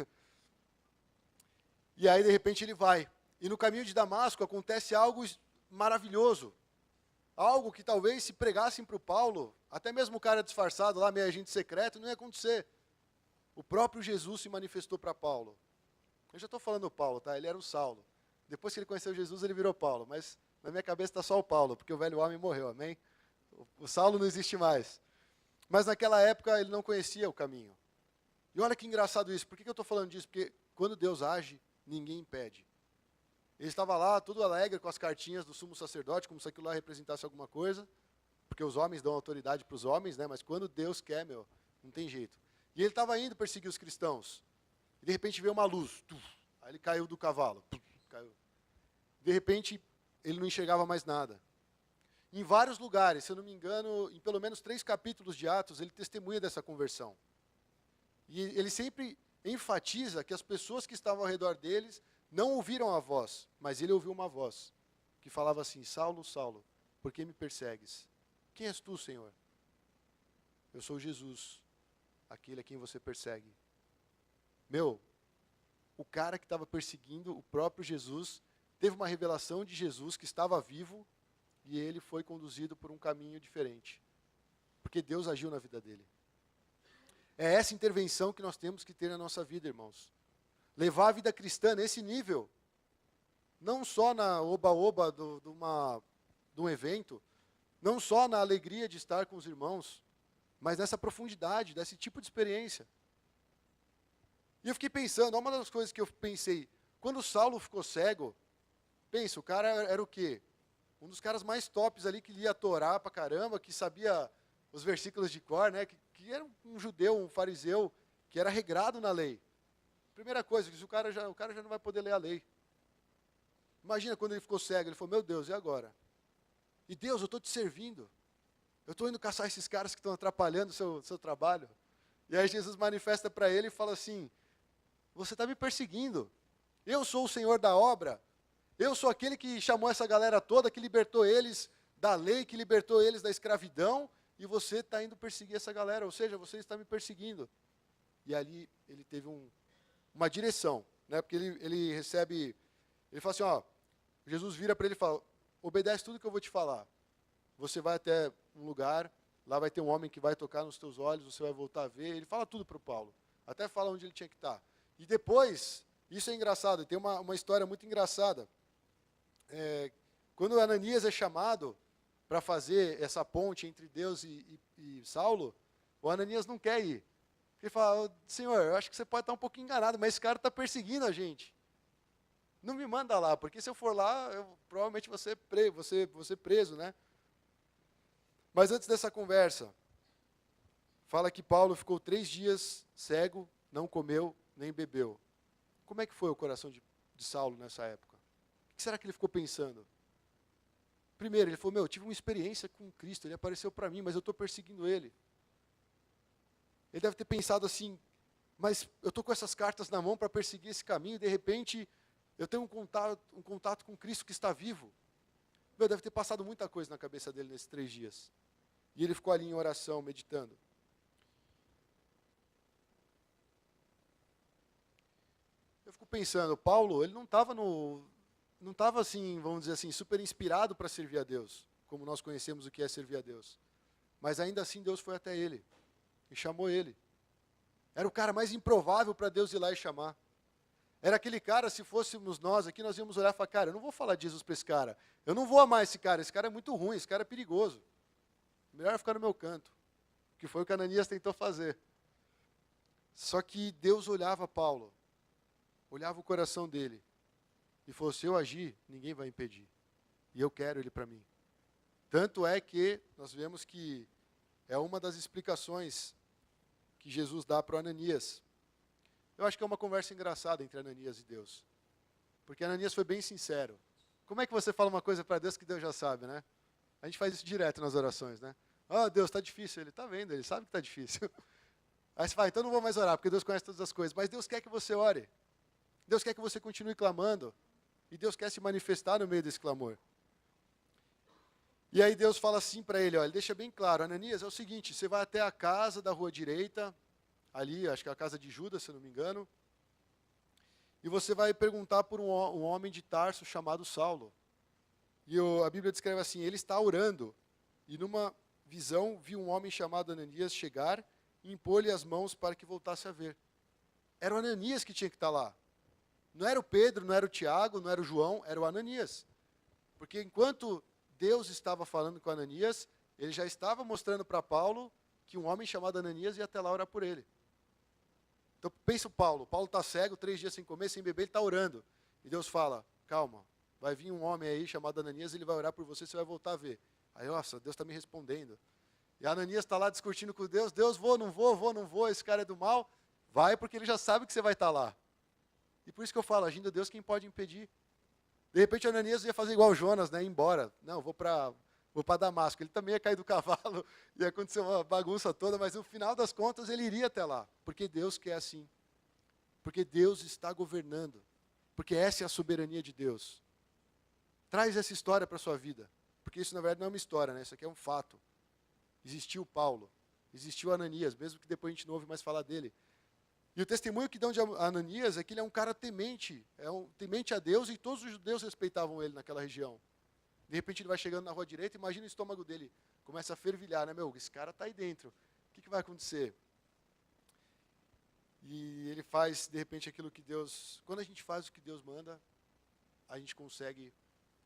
E aí, de repente, ele vai. E no caminho de Damasco acontece algo maravilhoso. Algo que talvez se pregassem para o Paulo, até mesmo o cara disfarçado lá, meio agente secreto, não ia acontecer. O próprio Jesus se manifestou para Paulo. Eu já estou falando Paulo, tá? Ele era o Saulo. Depois que ele conheceu Jesus, ele virou Paulo. Mas na minha cabeça está só o Paulo, porque o velho homem morreu, amém? O Saulo não existe mais. Mas naquela época ele não conhecia o caminho. E olha que engraçado isso. Por que eu estou falando disso? Porque quando Deus age, ninguém impede. Ele estava lá, todo alegre, com as cartinhas do sumo sacerdote, como se aquilo lá representasse alguma coisa, porque os homens dão autoridade para os homens, né? Mas quando Deus quer, não tem jeito. E ele estava indo perseguir os cristãos. E de repente veio uma luz. Aí ele caiu do cavalo. Caiu. De repente, ele não enxergava mais nada. Em vários lugares, se eu não me engano, em pelo menos 3 capítulos de Atos, ele testemunha dessa conversão. E ele sempre enfatiza que as pessoas que estavam ao redor deles não ouviram a voz, mas ele ouviu uma voz que falava assim, Saulo, Saulo, por que me persegues? Quem és tu, Senhor? Eu sou Jesus, aquele a quem você persegue. O cara que estava perseguindo o próprio Jesus, teve uma revelação de Jesus que estava vivo, e ele foi conduzido por um caminho diferente. Porque Deus agiu na vida dele. É essa intervenção que nós temos que ter na nossa vida, irmãos. Levar a vida cristã nesse nível. Não só na oba-oba de um evento, não só na alegria de estar com os irmãos, mas nessa profundidade, desse tipo de experiência. E eu fiquei pensando, uma das coisas que eu pensei, quando Saulo ficou cego, pensa, o cara era o quê? Um dos caras mais tops ali, que lia a Torá pra caramba, que sabia os versículos de cor, né? Que era um judeu, um fariseu, que era regrado na lei. Primeira coisa, o cara já não vai poder ler a lei. Imagina quando ele ficou cego, ele falou, meu Deus, e agora? E Deus, eu estou te servindo. Eu estou indo caçar esses caras que estão atrapalhando o seu trabalho. E aí Jesus manifesta para ele e fala assim, você está me perseguindo. Eu sou o Senhor da obra. Eu sou aquele que chamou essa galera toda, que libertou eles da lei, que libertou eles da escravidão, e você está indo perseguir essa galera, ou seja, você está me perseguindo. E ali ele teve uma direção, né? Porque ele recebe, ele fala assim, ó, Jesus vira para ele e fala, obedece tudo que eu vou te falar. Você vai até um lugar, lá vai ter um homem que vai tocar nos teus olhos, você vai voltar a ver. Ele fala tudo para o Paulo, até fala onde ele tinha que estar. E depois, isso é engraçado, tem uma história muito engraçada. Quando Ananias é chamado para fazer essa ponte entre Deus e Saulo, o Ananias não quer ir. Ele fala, Senhor, eu acho que você pode estar um pouquinho enganado, mas esse cara está perseguindo a gente. Não me manda lá, porque se eu for lá, eu provavelmente vou ser preso, né? Mas antes dessa conversa, fala que Paulo ficou 3 dias cego, não comeu, nem bebeu. Como é que foi o coração de Saulo nessa época? O que será que ele ficou pensando? Primeiro, ele falou, eu tive uma experiência com Cristo, ele apareceu para mim, mas eu estou perseguindo ele. Ele deve ter pensado assim, mas eu estou com essas cartas na mão para perseguir esse caminho, e de repente eu tenho um contato com Cristo que está vivo. Deve ter passado muita coisa na cabeça dele nesses 3 dias. E ele ficou ali em oração, meditando. Eu fico pensando, Paulo, ele não estava assim, vamos dizer assim, super inspirado para servir a Deus, como nós conhecemos o que é servir a Deus. Mas ainda assim Deus foi até ele e chamou ele. Era o cara mais improvável para Deus ir lá e chamar. Era aquele cara, se fôssemos nós aqui, nós íamos olhar e falar, cara, eu não vou falar de Jesus para esse cara. Eu não vou amar esse cara é muito ruim, esse cara é perigoso. Melhor ficar no meu canto. Que foi o que Ananias tentou fazer. Só que Deus olhava Paulo, olhava o coração dele, e falou, se eu agir, ninguém vai impedir. E eu quero ele para mim. Tanto é que nós vemos que é uma das explicações que Jesus dá para Ananias. Eu acho que é uma conversa engraçada entre Ananias e Deus. Porque Ananias foi bem sincero. Como é que você fala uma coisa para Deus que Deus já sabe, né? A gente faz isso direto nas orações, né? Ah, Deus, está difícil. Ele está vendo, ele sabe que está difícil. Aí você fala, então não vou mais orar, porque Deus conhece todas as coisas. Mas Deus quer que você ore. Deus quer que você continue clamando. E Deus quer se manifestar no meio desse clamor. E aí Deus fala assim para ele, ó, ele deixa bem claro, Ananias, é o seguinte, você vai até a casa da rua direita, ali, acho que é a casa de Judas, se eu não me engano, e você vai perguntar por um homem de Tarso chamado Saulo. E a Bíblia descreve assim, ele está orando, e numa visão viu um homem chamado Ananias chegar e impor-lhe as mãos para que voltasse a ver. Era o Ananias que tinha que estar lá. Não era o Pedro, não era o Tiago, não era o João, era o Ananias. Porque enquanto Deus estava falando com Ananias, ele já estava mostrando para Paulo que um homem chamado Ananias ia até lá orar por ele. Então pensa o Paulo está cego, 3 dias sem comer, sem beber, ele está orando. E Deus fala, calma, vai vir um homem aí chamado Ananias, ele vai orar por você, você vai voltar a ver. Aí, nossa, Deus está me respondendo. E Ananias está lá discutindo com Deus, vou, não vou, esse cara é do mal. Vai, porque ele já sabe que você vai estar lá. E por isso que eu falo, agindo Deus, quem pode impedir? De repente Ananias ia fazer igual Jonas, né, ir embora. Não, vou para Damasco. Ele também ia cair do cavalo, ia acontecer uma bagunça toda, mas no final das contas ele iria até lá. Porque Deus quer assim. Porque Deus está governando. Porque essa é a soberania de Deus. Traz essa história para a sua vida. Porque isso, na verdade, não é uma história, né? Isso aqui é um fato. Existiu Paulo. Existiu Ananias, mesmo que depois a gente não ouve mais falar dele. E o testemunho que dão de Ananias é que ele é um cara temente. É um temente a Deus e todos os judeus respeitavam ele naquela região. De repente ele vai chegando na rua direita, imagina o estômago dele. Começa a fervilhar, né? Esse cara está aí dentro. O que vai acontecer? E ele faz, de repente, aquilo que Deus... Quando a gente faz o que Deus manda, a gente consegue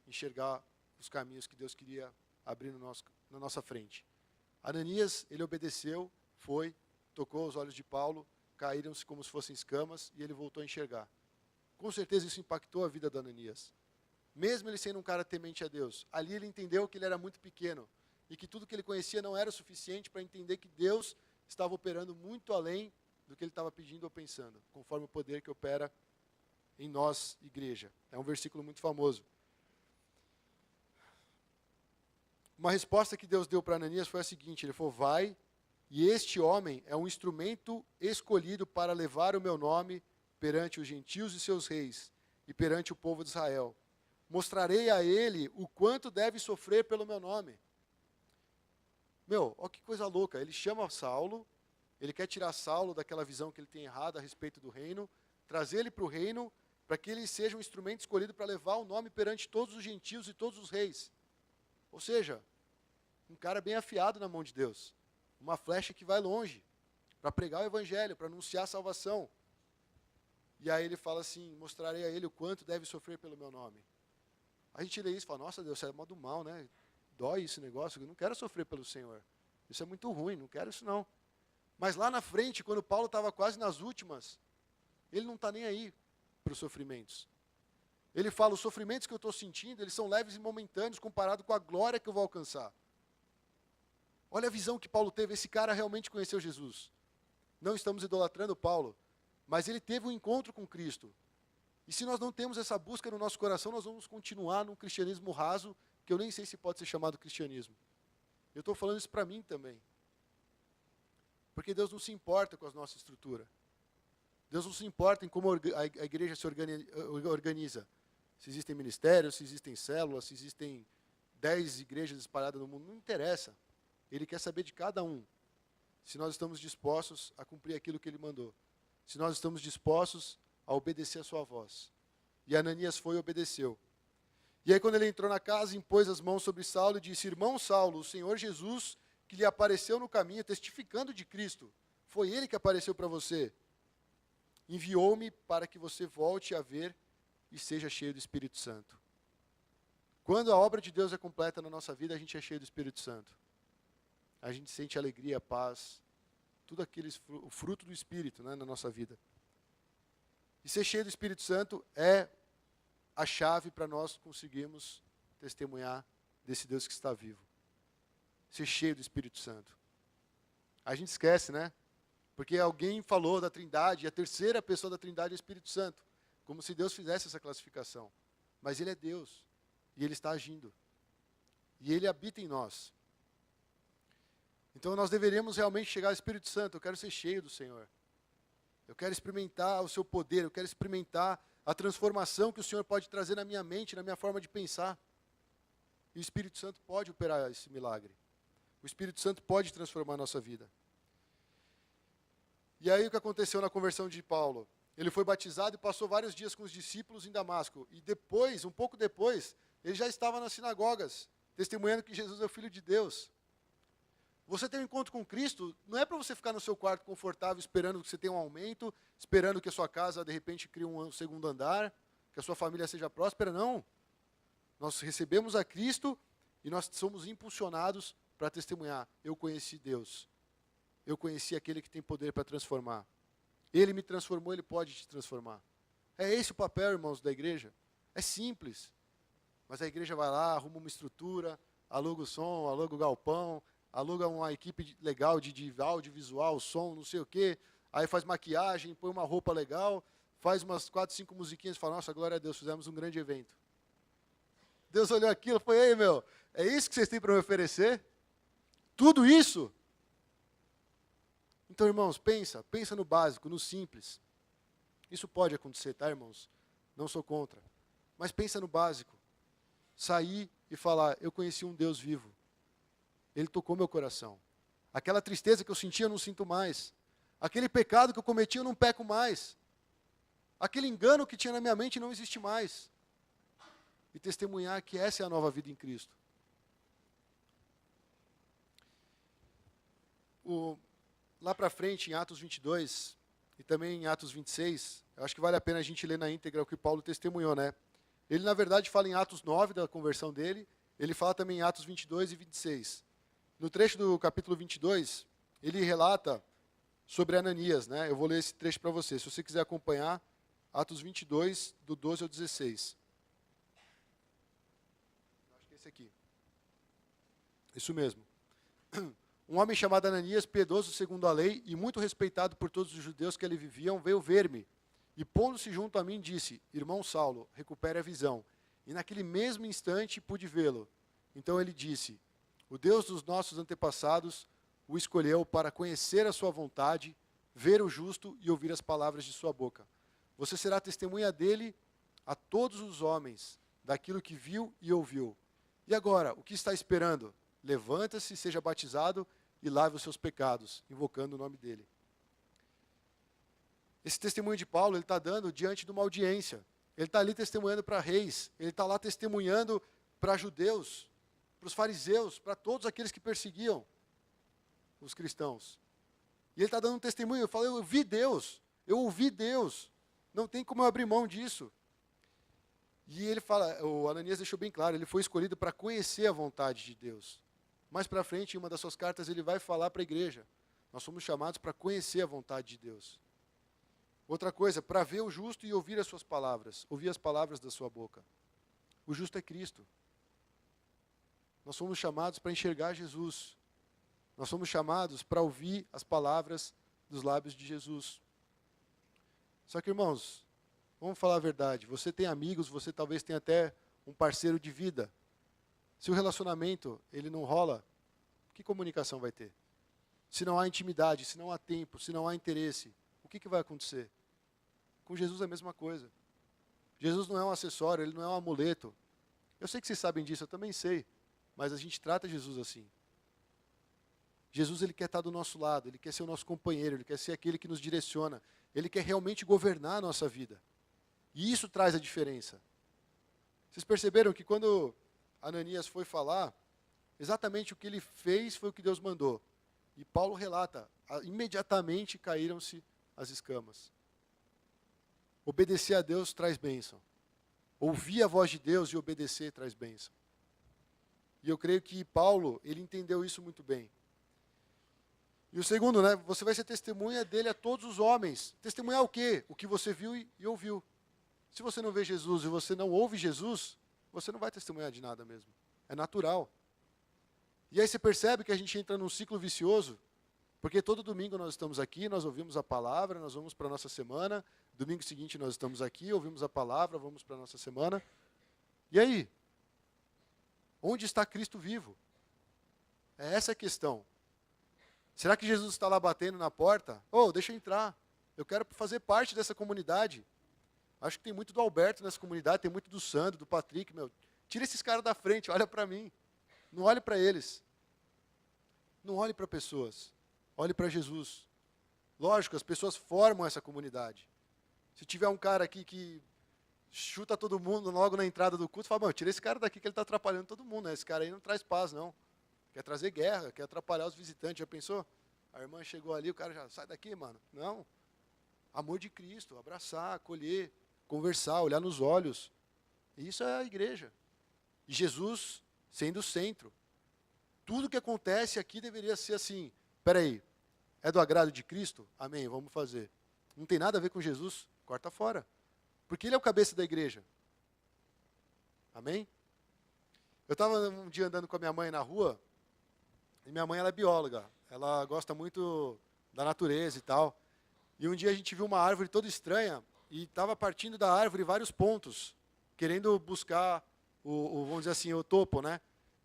enxergar os caminhos que Deus queria abrir na nossa frente. Ananias, ele obedeceu, foi, tocou os olhos de Paulo, caíram-se como se fossem escamas e ele voltou a enxergar. Com certeza isso impactou a vida de Ananias. Mesmo ele sendo um cara temente a Deus, ali ele entendeu que ele era muito pequeno e que tudo que ele conhecia não era o suficiente para entender que Deus estava operando muito além do que ele estava pedindo ou pensando, conforme o poder que opera em nós, igreja. É um versículo muito famoso. Uma resposta que Deus deu para Ananias foi a seguinte, ele falou, vai, e este homem é um instrumento escolhido para levar o meu nome perante os gentios e seus reis, e perante o povo de Israel. Mostrarei a ele o quanto deve sofrer pelo meu nome. Meu, olha que coisa louca, ele chama Saulo, ele quer tirar Saulo daquela visão que ele tem errada a respeito do reino, trazer ele para o reino, para que ele seja um instrumento escolhido para levar o nome perante todos os gentios e todos os reis. Ou seja, um cara bem afiado na mão de Deus, uma flecha que vai longe, para pregar o evangelho, para anunciar a salvação. E aí ele fala assim, mostrarei a ele o quanto deve sofrer pelo meu nome. A gente lê isso e fala, nossa Deus, isso é modo mal, né? Dói esse negócio, eu não quero sofrer pelo Senhor. Isso é muito ruim, não quero isso não. Mas lá na frente, quando Paulo estava quase nas últimas, ele não está nem aí para os sofrimentos. Ele fala, os sofrimentos que eu estou sentindo, eles são leves e momentâneos comparado com a glória que eu vou alcançar. Olha a visão que Paulo teve, esse cara realmente conheceu Jesus. Não estamos idolatrando Paulo, mas ele teve um encontro com Cristo. E se nós não temos essa busca no nosso coração, nós vamos continuar num cristianismo raso, que eu nem sei se pode ser chamado cristianismo. Eu estou falando isso para mim também. Porque Deus não se importa com a nossa estrutura. Deus não se importa em como a igreja se organiza. Se existem ministérios, se existem células, se existem 10 igrejas espalhadas no mundo, não interessa. Ele quer saber de cada um. Se nós estamos dispostos a cumprir aquilo que ele mandou. Se nós estamos dispostos a obedecer a sua voz. E Ananias foi e obedeceu. E aí quando ele entrou na casa, impôs as mãos sobre Saulo e disse, irmão Saulo, o Senhor Jesus, que lhe apareceu no caminho, testificando de Cristo, foi ele que apareceu para você. Enviou-me para que você volte a ver e seja cheio do Espírito Santo. Quando a obra de Deus é completa na nossa vida, a gente é cheio do Espírito Santo. A gente sente alegria, paz, tudo aquilo, o fruto do Espírito, né, na nossa vida. E ser cheio do Espírito Santo é a chave para nós conseguirmos testemunhar desse Deus que está vivo. Ser cheio do Espírito Santo. A gente esquece, né? Porque alguém falou da Trindade, e a terceira pessoa da Trindade é o Espírito Santo. Como se Deus fizesse essa classificação. Mas Ele é Deus. E Ele está agindo. E Ele habita em nós. Então nós deveríamos realmente chegar ao Espírito Santo. Eu quero ser cheio do Senhor. Eu quero experimentar o seu poder, eu quero experimentar a transformação que o Senhor pode trazer na minha mente, na minha forma de pensar. E o Espírito Santo pode operar esse milagre. O Espírito Santo pode transformar a nossa vida. E aí o que aconteceu na conversão de Paulo? Ele foi batizado e passou vários dias com os discípulos em Damasco. E depois, um pouco depois, ele já estava nas sinagogas, testemunhando que Jesus é o Filho de Deus. Você ter um encontro com Cristo não é para você ficar no seu quarto confortável esperando que você tenha um aumento, esperando que a sua casa de repente crie um segundo andar, que a sua família seja próspera, não. Nós recebemos a Cristo e nós somos impulsionados para testemunhar. Eu conheci Deus. Eu conheci aquele que tem poder para transformar. Ele me transformou, ele pode te transformar. É esse o papel, irmãos, da igreja. É simples. Mas a igreja vai lá, arruma uma estrutura, aluga o som, aluga o galpão, aluga uma equipe legal de audiovisual, som, não sei o quê, aí faz maquiagem, põe uma roupa legal, faz umas 4, 5 musiquinhas e fala, nossa, glória a Deus, fizemos um grande evento. Deus olhou aquilo e falou, ei, meu, é isso que vocês têm para me oferecer? Tudo isso? Então, irmãos, pensa no básico, no simples. Isso pode acontecer, tá, irmãos? Não sou contra. Mas pensa no básico. Sair e falar, eu conheci um Deus vivo. Ele tocou meu coração. Aquela tristeza que eu sentia, eu não sinto mais. Aquele pecado que eu cometi, eu não peco mais. Aquele engano que tinha na minha mente não existe mais. E testemunhar que essa é a nova vida em Cristo. Lá para frente, em Atos 22, e também em Atos 26, eu acho que vale a pena a gente ler na íntegra o que Paulo testemunhou, né? Ele, na verdade, fala em Atos 9, da conversão dele, ele fala também em Atos 22 e 26. No trecho do capítulo 22, ele relata sobre Ananias, né? Eu vou ler esse trecho para você. Se você quiser acompanhar, Atos 22, do 12 ao 16. Acho que é esse aqui. Isso mesmo. Um homem chamado Ananias, piedoso segundo a lei e muito respeitado por todos os judeus que ali viviam, veio ver-me. E pondo-se junto a mim, disse: Irmão Saulo, recupere a visão. E naquele mesmo instante pude vê-lo. Então ele disse: O Deus dos nossos antepassados o escolheu para conhecer a sua vontade, ver o justo e ouvir as palavras de sua boca. Você será testemunha dele a todos os homens, daquilo que viu e ouviu. E agora, o que está esperando? Levanta-se, seja batizado e lave os seus pecados, invocando o nome dele. Esse testemunho de Paulo, ele está dando diante de uma audiência. Ele está ali testemunhando para reis, ele está lá testemunhando para judeus, para os fariseus, para todos aqueles que perseguiam os cristãos. E ele está dando um testemunho, eu falo, eu vi Deus, eu ouvi Deus, não tem como eu abrir mão disso. E ele fala, o Ananias deixou bem claro, ele foi escolhido para conhecer a vontade de Deus. Mais para frente, em uma das suas cartas, ele vai falar para a igreja, nós somos chamados para conhecer a vontade de Deus. Outra coisa, para ver o justo e ouvir as suas palavras, ouvir as palavras da sua boca. O justo é Cristo. Nós somos chamados para enxergar Jesus. Nós somos chamados para ouvir as palavras dos lábios de Jesus. Só que, irmãos, vamos falar a verdade. Você tem amigos, você talvez tenha até um parceiro de vida. Se o relacionamento ele não rola, que comunicação vai ter? Se não há intimidade, se não há tempo, se não há interesse, o que vai acontecer? Com Jesus é a mesma coisa. Jesus não é um acessório, ele não é um amuleto. Eu sei que vocês sabem disso, eu também sei. Mas a gente trata Jesus assim. Jesus ele quer estar do nosso lado, ele quer ser o nosso companheiro, ele quer ser aquele que nos direciona. Ele quer realmente governar a nossa vida. E isso traz a diferença. Vocês perceberam que quando Ananias foi falar, exatamente o que ele fez foi o que Deus mandou. E Paulo relata, imediatamente caíram-se as escamas. Obedecer a Deus traz bênção. Ouvir a voz de Deus e obedecer traz bênção. E eu creio que Paulo, ele entendeu isso muito bem. E o segundo, né, você vai ser testemunha dele a todos os homens. Testemunhar o quê? O que você viu e ouviu. Se você não vê Jesus e você não ouve Jesus, você não vai testemunhar de nada mesmo. É natural. E aí você percebe que a gente entra num ciclo vicioso, porque todo domingo nós estamos aqui, nós ouvimos a palavra, nós vamos para a nossa semana, domingo seguinte nós estamos aqui, ouvimos a palavra, vamos para a nossa semana. E aí? Onde está Cristo vivo? É essa a questão. Será que Jesus está lá batendo na porta? Deixa eu entrar. Eu quero fazer parte dessa comunidade. Acho que tem muito do Alberto nessa comunidade, tem muito do Sandro, do Patrick. Tira esses caras da frente, olha para mim. Não olhe para eles. Não olhe para pessoas. Olhe para Jesus. Lógico, as pessoas formam essa comunidade. Se tiver um cara aqui que chuta todo mundo logo na entrada do culto, fala, tira esse cara daqui que ele está atrapalhando todo mundo. Né? Esse cara aí não traz paz, não. Quer trazer guerra, quer atrapalhar os visitantes. Já pensou? A irmã chegou ali, o cara já, sai daqui, mano. Não. Amor de Cristo, abraçar, acolher, conversar, olhar nos olhos. Isso é a igreja. E Jesus sendo o centro. Tudo que acontece aqui deveria ser assim. Peraí, é do agrado de Cristo? Amém, vamos fazer. Não tem nada a ver com Jesus? Corta fora. Porque ele é o cabeça da igreja. Amém? Eu estava um dia andando com a minha mãe na rua, e minha mãe ela é bióloga. Ela gosta muito da natureza e tal. E um dia a gente viu uma árvore toda estranha, e estava partindo da árvore vários pontos, querendo buscar vamos dizer assim, o topo, né?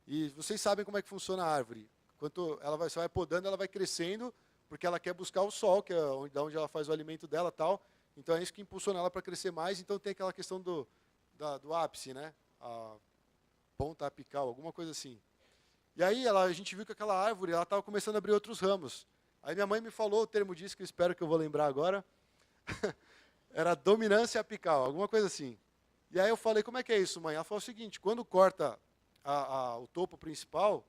E vocês sabem como é que funciona a árvore. Enquanto você vai podando, ela vai crescendo, porque ela quer buscar o sol, que é onde ela faz o alimento dela e tal. Então é isso que impulsiona ela para crescer mais. Então tem aquela questão do ápice, né? A ponta apical, alguma coisa assim. E aí a gente viu que aquela árvore estava começando a abrir outros ramos. Aí minha mãe me falou o termo disso, que eu espero que eu vou lembrar agora. Era dominância apical, alguma coisa assim. E aí eu falei, como é que é isso, mãe? Ela falou o seguinte, quando corta o topo principal,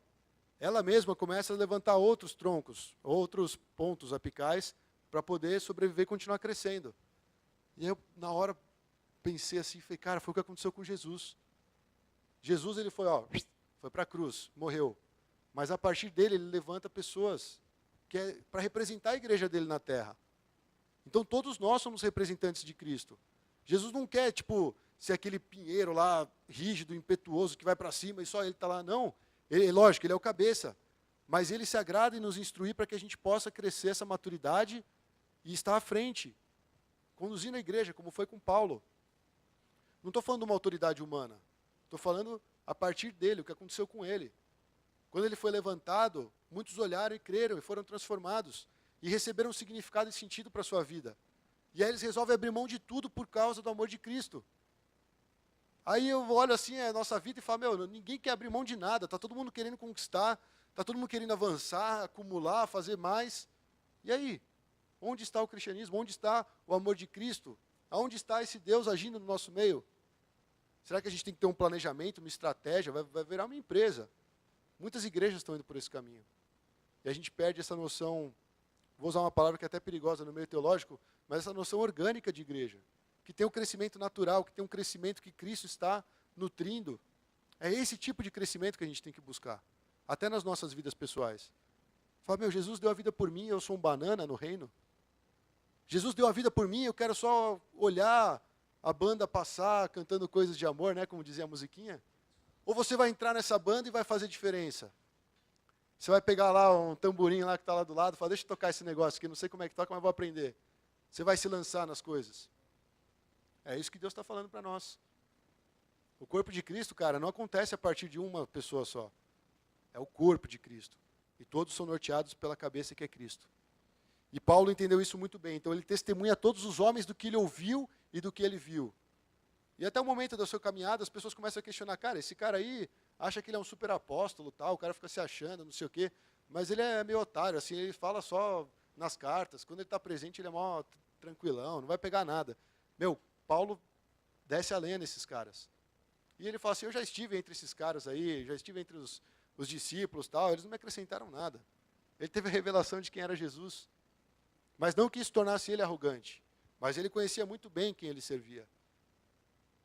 ela mesma começa a levantar outros troncos, outros pontos apicais, para poder sobreviver e continuar crescendo. E eu, na hora, pensei assim, falei, cara, foi o que aconteceu com Jesus. Jesus, ele foi para a cruz, morreu. Mas a partir dele, ele levanta pessoas que é para representar a igreja dele na terra. Então todos nós somos representantes de Cristo. Jesus não quer, ser aquele pinheiro lá, rígido, impetuoso, que vai para cima e só ele está lá. Não, lógico, ele é o cabeça. Mas ele se agrada em nos instruir para que a gente possa crescer essa maturidade e estar à frente, conduzindo a igreja, como foi com Paulo. Não estou falando de uma autoridade humana. Estou falando a partir dele, o que aconteceu com ele. Quando ele foi levantado, muitos olharam e creram e foram transformados. E receberam significado e sentido para a sua vida. E aí eles resolvem abrir mão de tudo por causa do amor de Cristo. Aí eu olho assim a nossa vida e falo, ninguém quer abrir mão de nada. Está todo mundo querendo conquistar, está todo mundo querendo avançar, acumular, fazer mais. E aí? Onde está o cristianismo? Onde está o amor de Cristo? Aonde está esse Deus agindo no nosso meio? Será que a gente tem que ter um planejamento, uma estratégia? Vai virar uma empresa. Muitas igrejas estão indo por esse caminho. E a gente perde essa noção, vou usar uma palavra que é até perigosa no meio teológico, mas essa noção orgânica de igreja, que tem um crescimento natural, que tem um crescimento que Cristo está nutrindo. É esse tipo de crescimento que a gente tem que buscar, até nas nossas vidas pessoais. Fala, Jesus deu a vida por mim, eu sou um banana no reino. Jesus deu a vida por mim, eu quero só olhar a banda passar, cantando coisas de amor, né, como dizia a musiquinha. Ou você vai entrar nessa banda e vai fazer diferença. Você vai pegar lá um tamborim lá que está lá do lado e falar, deixa eu tocar esse negócio aqui, não sei como é que toca, mas vou aprender. Você vai se lançar nas coisas. É isso que Deus está falando para nós. O corpo de Cristo, cara, não acontece a partir de uma pessoa só. É o corpo de Cristo. E todos são norteados pela cabeça que é Cristo. E Paulo entendeu isso muito bem. Então ele testemunha a todos os homens do que ele ouviu e do que ele viu. E até o momento da sua caminhada, as pessoas começam a questionar, cara, esse cara aí acha que ele é um super apóstolo, tal, o cara fica se achando, não sei o quê, mas ele é meio otário, assim, ele fala só nas cartas, quando ele está presente ele é mó tranquilão, não vai pegar nada. Paulo desce a lenha nesses caras. E ele fala assim, eu já estive entre esses caras aí, já estive entre os discípulos, tal, eles não me acrescentaram nada. Ele teve a revelação de quem era Jesus, mas não que isso tornasse ele arrogante, mas ele conhecia muito bem quem ele servia.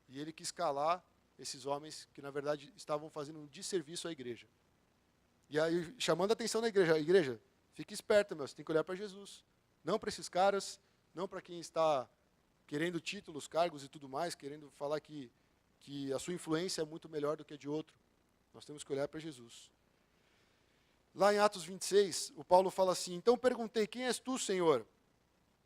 E ele quis calar esses homens que, na verdade, estavam fazendo um desserviço à igreja. E aí, chamando a atenção da igreja, fique esperta, você tem que olhar para Jesus. Não para esses caras, não para quem está querendo títulos, cargos e tudo mais, querendo falar que a sua influência é muito melhor do que a de outro. Nós temos que olhar para Jesus. Lá em Atos 26, o Paulo fala assim, então perguntei, quem és tu, Senhor?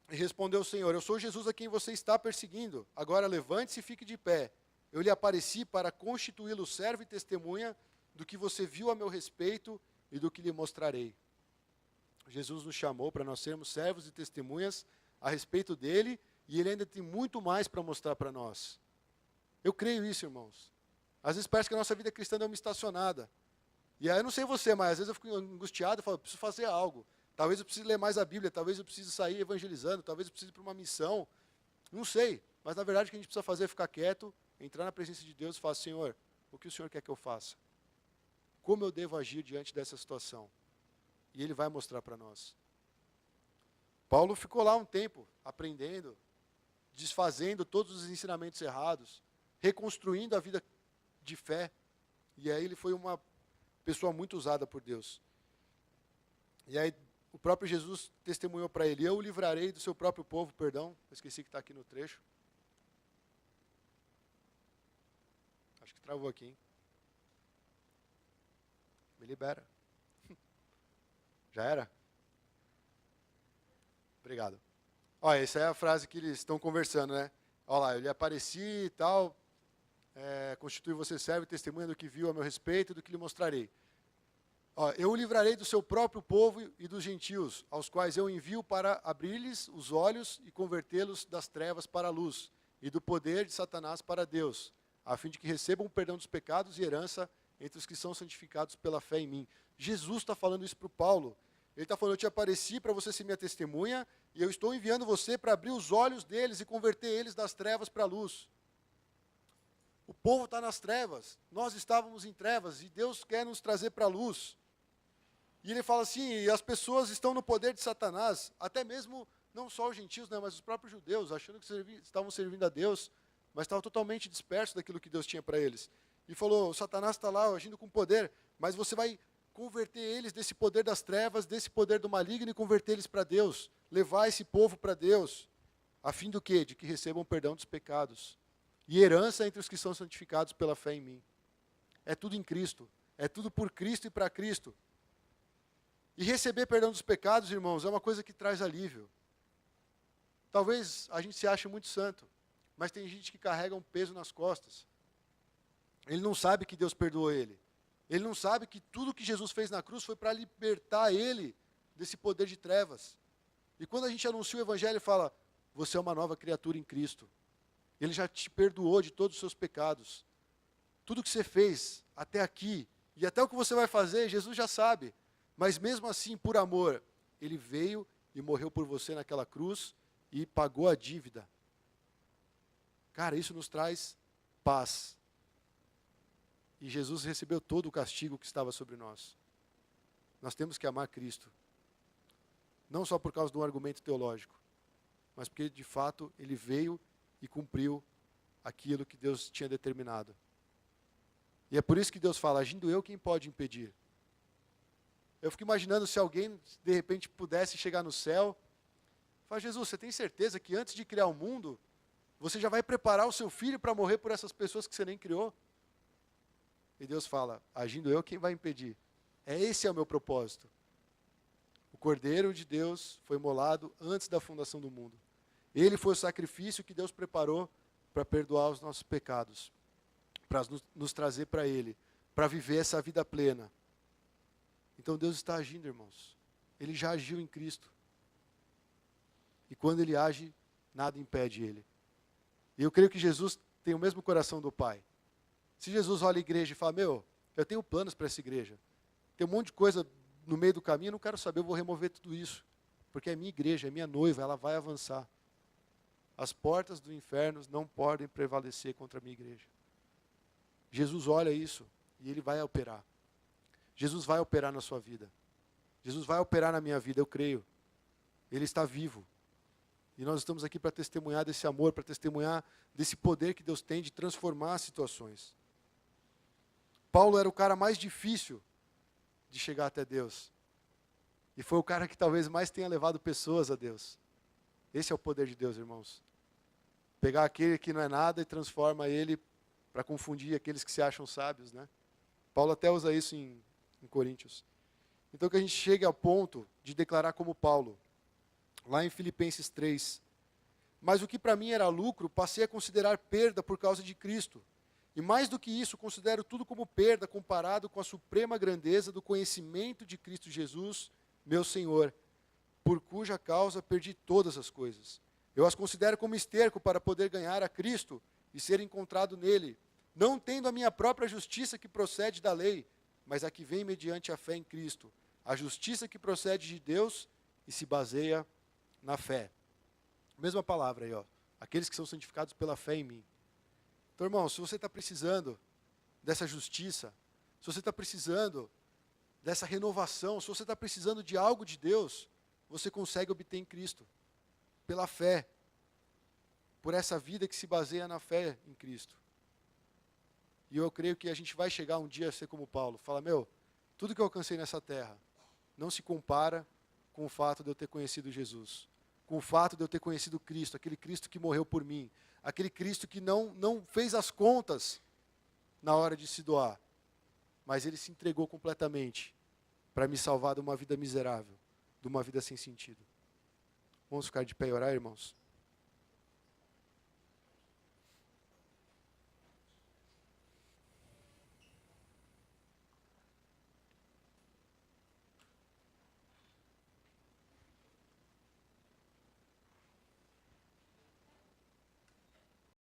E respondeu o Senhor, eu sou Jesus a quem você está perseguindo. Agora levante-se e fique de pé. Eu lhe apareci para constituí-lo servo e testemunha do que você viu a meu respeito e do que lhe mostrarei. Jesus nos chamou para nós sermos servos e testemunhas a respeito dele, e ele ainda tem muito mais para mostrar para nós. Eu creio isso, irmãos. Às vezes parece que a nossa vida cristã é uma estacionada. E aí eu não sei você, mas às vezes eu fico angustiado e falo, preciso fazer algo. Talvez eu precise ler mais a Bíblia, talvez eu precise sair evangelizando, talvez eu precise ir para uma missão. Não sei, mas na verdade o que a gente precisa fazer é ficar quieto, entrar na presença de Deus e falar, Senhor, o que o Senhor quer que eu faça? Como eu devo agir diante dessa situação? E Ele vai mostrar para nós. Paulo ficou lá um tempo, aprendendo, desfazendo todos os ensinamentos errados, reconstruindo a vida de fé. E aí ele foi uma pessoa muito usada por Deus. E aí o próprio Jesus testemunhou para ele, eu o livrarei do seu próprio povo, perdão, eu esqueci que está aqui no trecho. Acho que travou aqui, hein? Me libera. Já era? Obrigado. Olha, essa é a frase que eles estão conversando, né? Olha lá, eu lhe apareci e tal, constitui você servo e testemunha do que viu a meu respeito e do que lhe mostrarei. Ó, eu o livrarei do seu próprio povo e dos gentios, aos quais eu envio para abrir-lhes os olhos e convertê-los das trevas para a luz, e do poder de Satanás para Deus, a fim de que recebam o perdão dos pecados e herança entre os que são santificados pela fé em mim. Jesus está falando isso para o Paulo. Ele está falando, eu te apareci para você ser minha testemunha, e eu estou enviando você para abrir os olhos deles e converter eles das trevas para a luz. O povo está nas trevas, nós estávamos em trevas, e Deus quer nos trazer para a luz. E ele fala assim, e as pessoas estão no poder de Satanás, até mesmo, não só os gentios, né, mas os próprios judeus, achando que estavam servindo a Deus, mas estavam totalmente dispersos daquilo que Deus tinha para eles. E falou, Satanás está lá agindo com poder, mas você vai converter eles desse poder das trevas, desse poder do maligno e converter eles para Deus. Levar esse povo para Deus. A fim do quê? De que recebam perdão dos pecados. E herança entre os que são santificados pela fé em mim. É tudo em Cristo. É tudo por Cristo e para Cristo. E receber perdão dos pecados, irmãos, é uma coisa que traz alívio. Talvez a gente se ache muito santo, mas tem gente que carrega um peso nas costas. Ele não sabe que Deus perdoou ele. Ele não sabe que tudo que Jesus fez na cruz foi para libertar ele desse poder de trevas. E quando a gente anuncia o Evangelho e fala, você é uma nova criatura em Cristo. Ele já te perdoou de todos os seus pecados. Tudo que você fez até aqui, e até o que você vai fazer, Jesus já sabe. Mas mesmo assim, por amor, Ele veio e morreu por você naquela cruz e pagou a dívida. Cara, isso nos traz paz. E Jesus recebeu todo o castigo que estava sobre nós. Nós temos que amar Cristo. Não só por causa de um argumento teológico, mas porque, de fato, Ele veio e cumpriu aquilo que Deus tinha determinado. E é por isso que Deus fala, agindo eu, quem pode impedir? Eu fico imaginando se alguém, de repente, pudesse chegar no céu, fala, Jesus, você tem certeza que antes de criar o mundo, você já vai preparar o seu filho para morrer por essas pessoas que você nem criou? E Deus fala, agindo eu, quem vai impedir? Esse é o meu propósito. O Cordeiro de Deus foi imolado antes da fundação do mundo. Ele foi o sacrifício que Deus preparou para perdoar os nossos pecados, para nos trazer para Ele, para viver essa vida plena. Então Deus está agindo, irmãos. Ele já agiu em Cristo. E quando Ele age, nada impede Ele. E eu creio que Jesus tem o mesmo coração do Pai. Se Jesus olha a igreja e fala, eu tenho planos para essa igreja. Tem um monte de coisa no meio do caminho, eu não quero saber, eu vou remover tudo isso. Porque é minha igreja, é minha noiva, ela vai avançar. As portas do inferno não podem prevalecer contra a minha igreja. Jesus olha isso e Ele vai operar. Jesus vai operar na sua vida. Jesus vai operar na minha vida, eu creio. Ele está vivo. E nós estamos aqui para testemunhar desse amor, para testemunhar desse poder que Deus tem de transformar as situações. Paulo era o cara mais difícil de chegar até Deus. E foi o cara que talvez mais tenha levado pessoas a Deus. Esse é o poder de Deus, irmãos. Pegar aquele que não é nada e transforma ele para confundir aqueles que se acham sábios, né? Paulo até usa isso em Coríntios. Então que a gente chegue ao ponto de declarar como Paulo, lá em Filipenses 3. Mas o que para mim era lucro, passei a considerar perda por causa de Cristo. E mais do que isso, considero tudo como perda comparado com a suprema grandeza do conhecimento de Cristo Jesus, meu Senhor, por cuja causa perdi todas as coisas. Eu as considero como esterco para poder ganhar a Cristo e ser encontrado nele, não tendo a minha própria justiça que procede da lei, mas a que vem mediante a fé em Cristo, a justiça que procede de Deus e se baseia na fé. Mesma palavra aí, aqueles que são santificados pela fé em mim. Então, irmão, se você está precisando dessa justiça, se você está precisando dessa renovação, se você está precisando de algo de Deus, você consegue obter em Cristo, pela fé, por essa vida que se baseia na fé em Cristo. E eu creio que a gente vai chegar um dia a ser como Paulo, fala, tudo que eu alcancei nessa terra não se compara com o fato de eu ter conhecido Jesus, com o fato de eu ter conhecido Cristo, aquele Cristo que morreu por mim, aquele Cristo que não fez as contas na hora de se doar, mas Ele se entregou completamente para me salvar de uma vida miserável, de uma vida sem sentido. Vamos ficar de pé e orar, irmãos?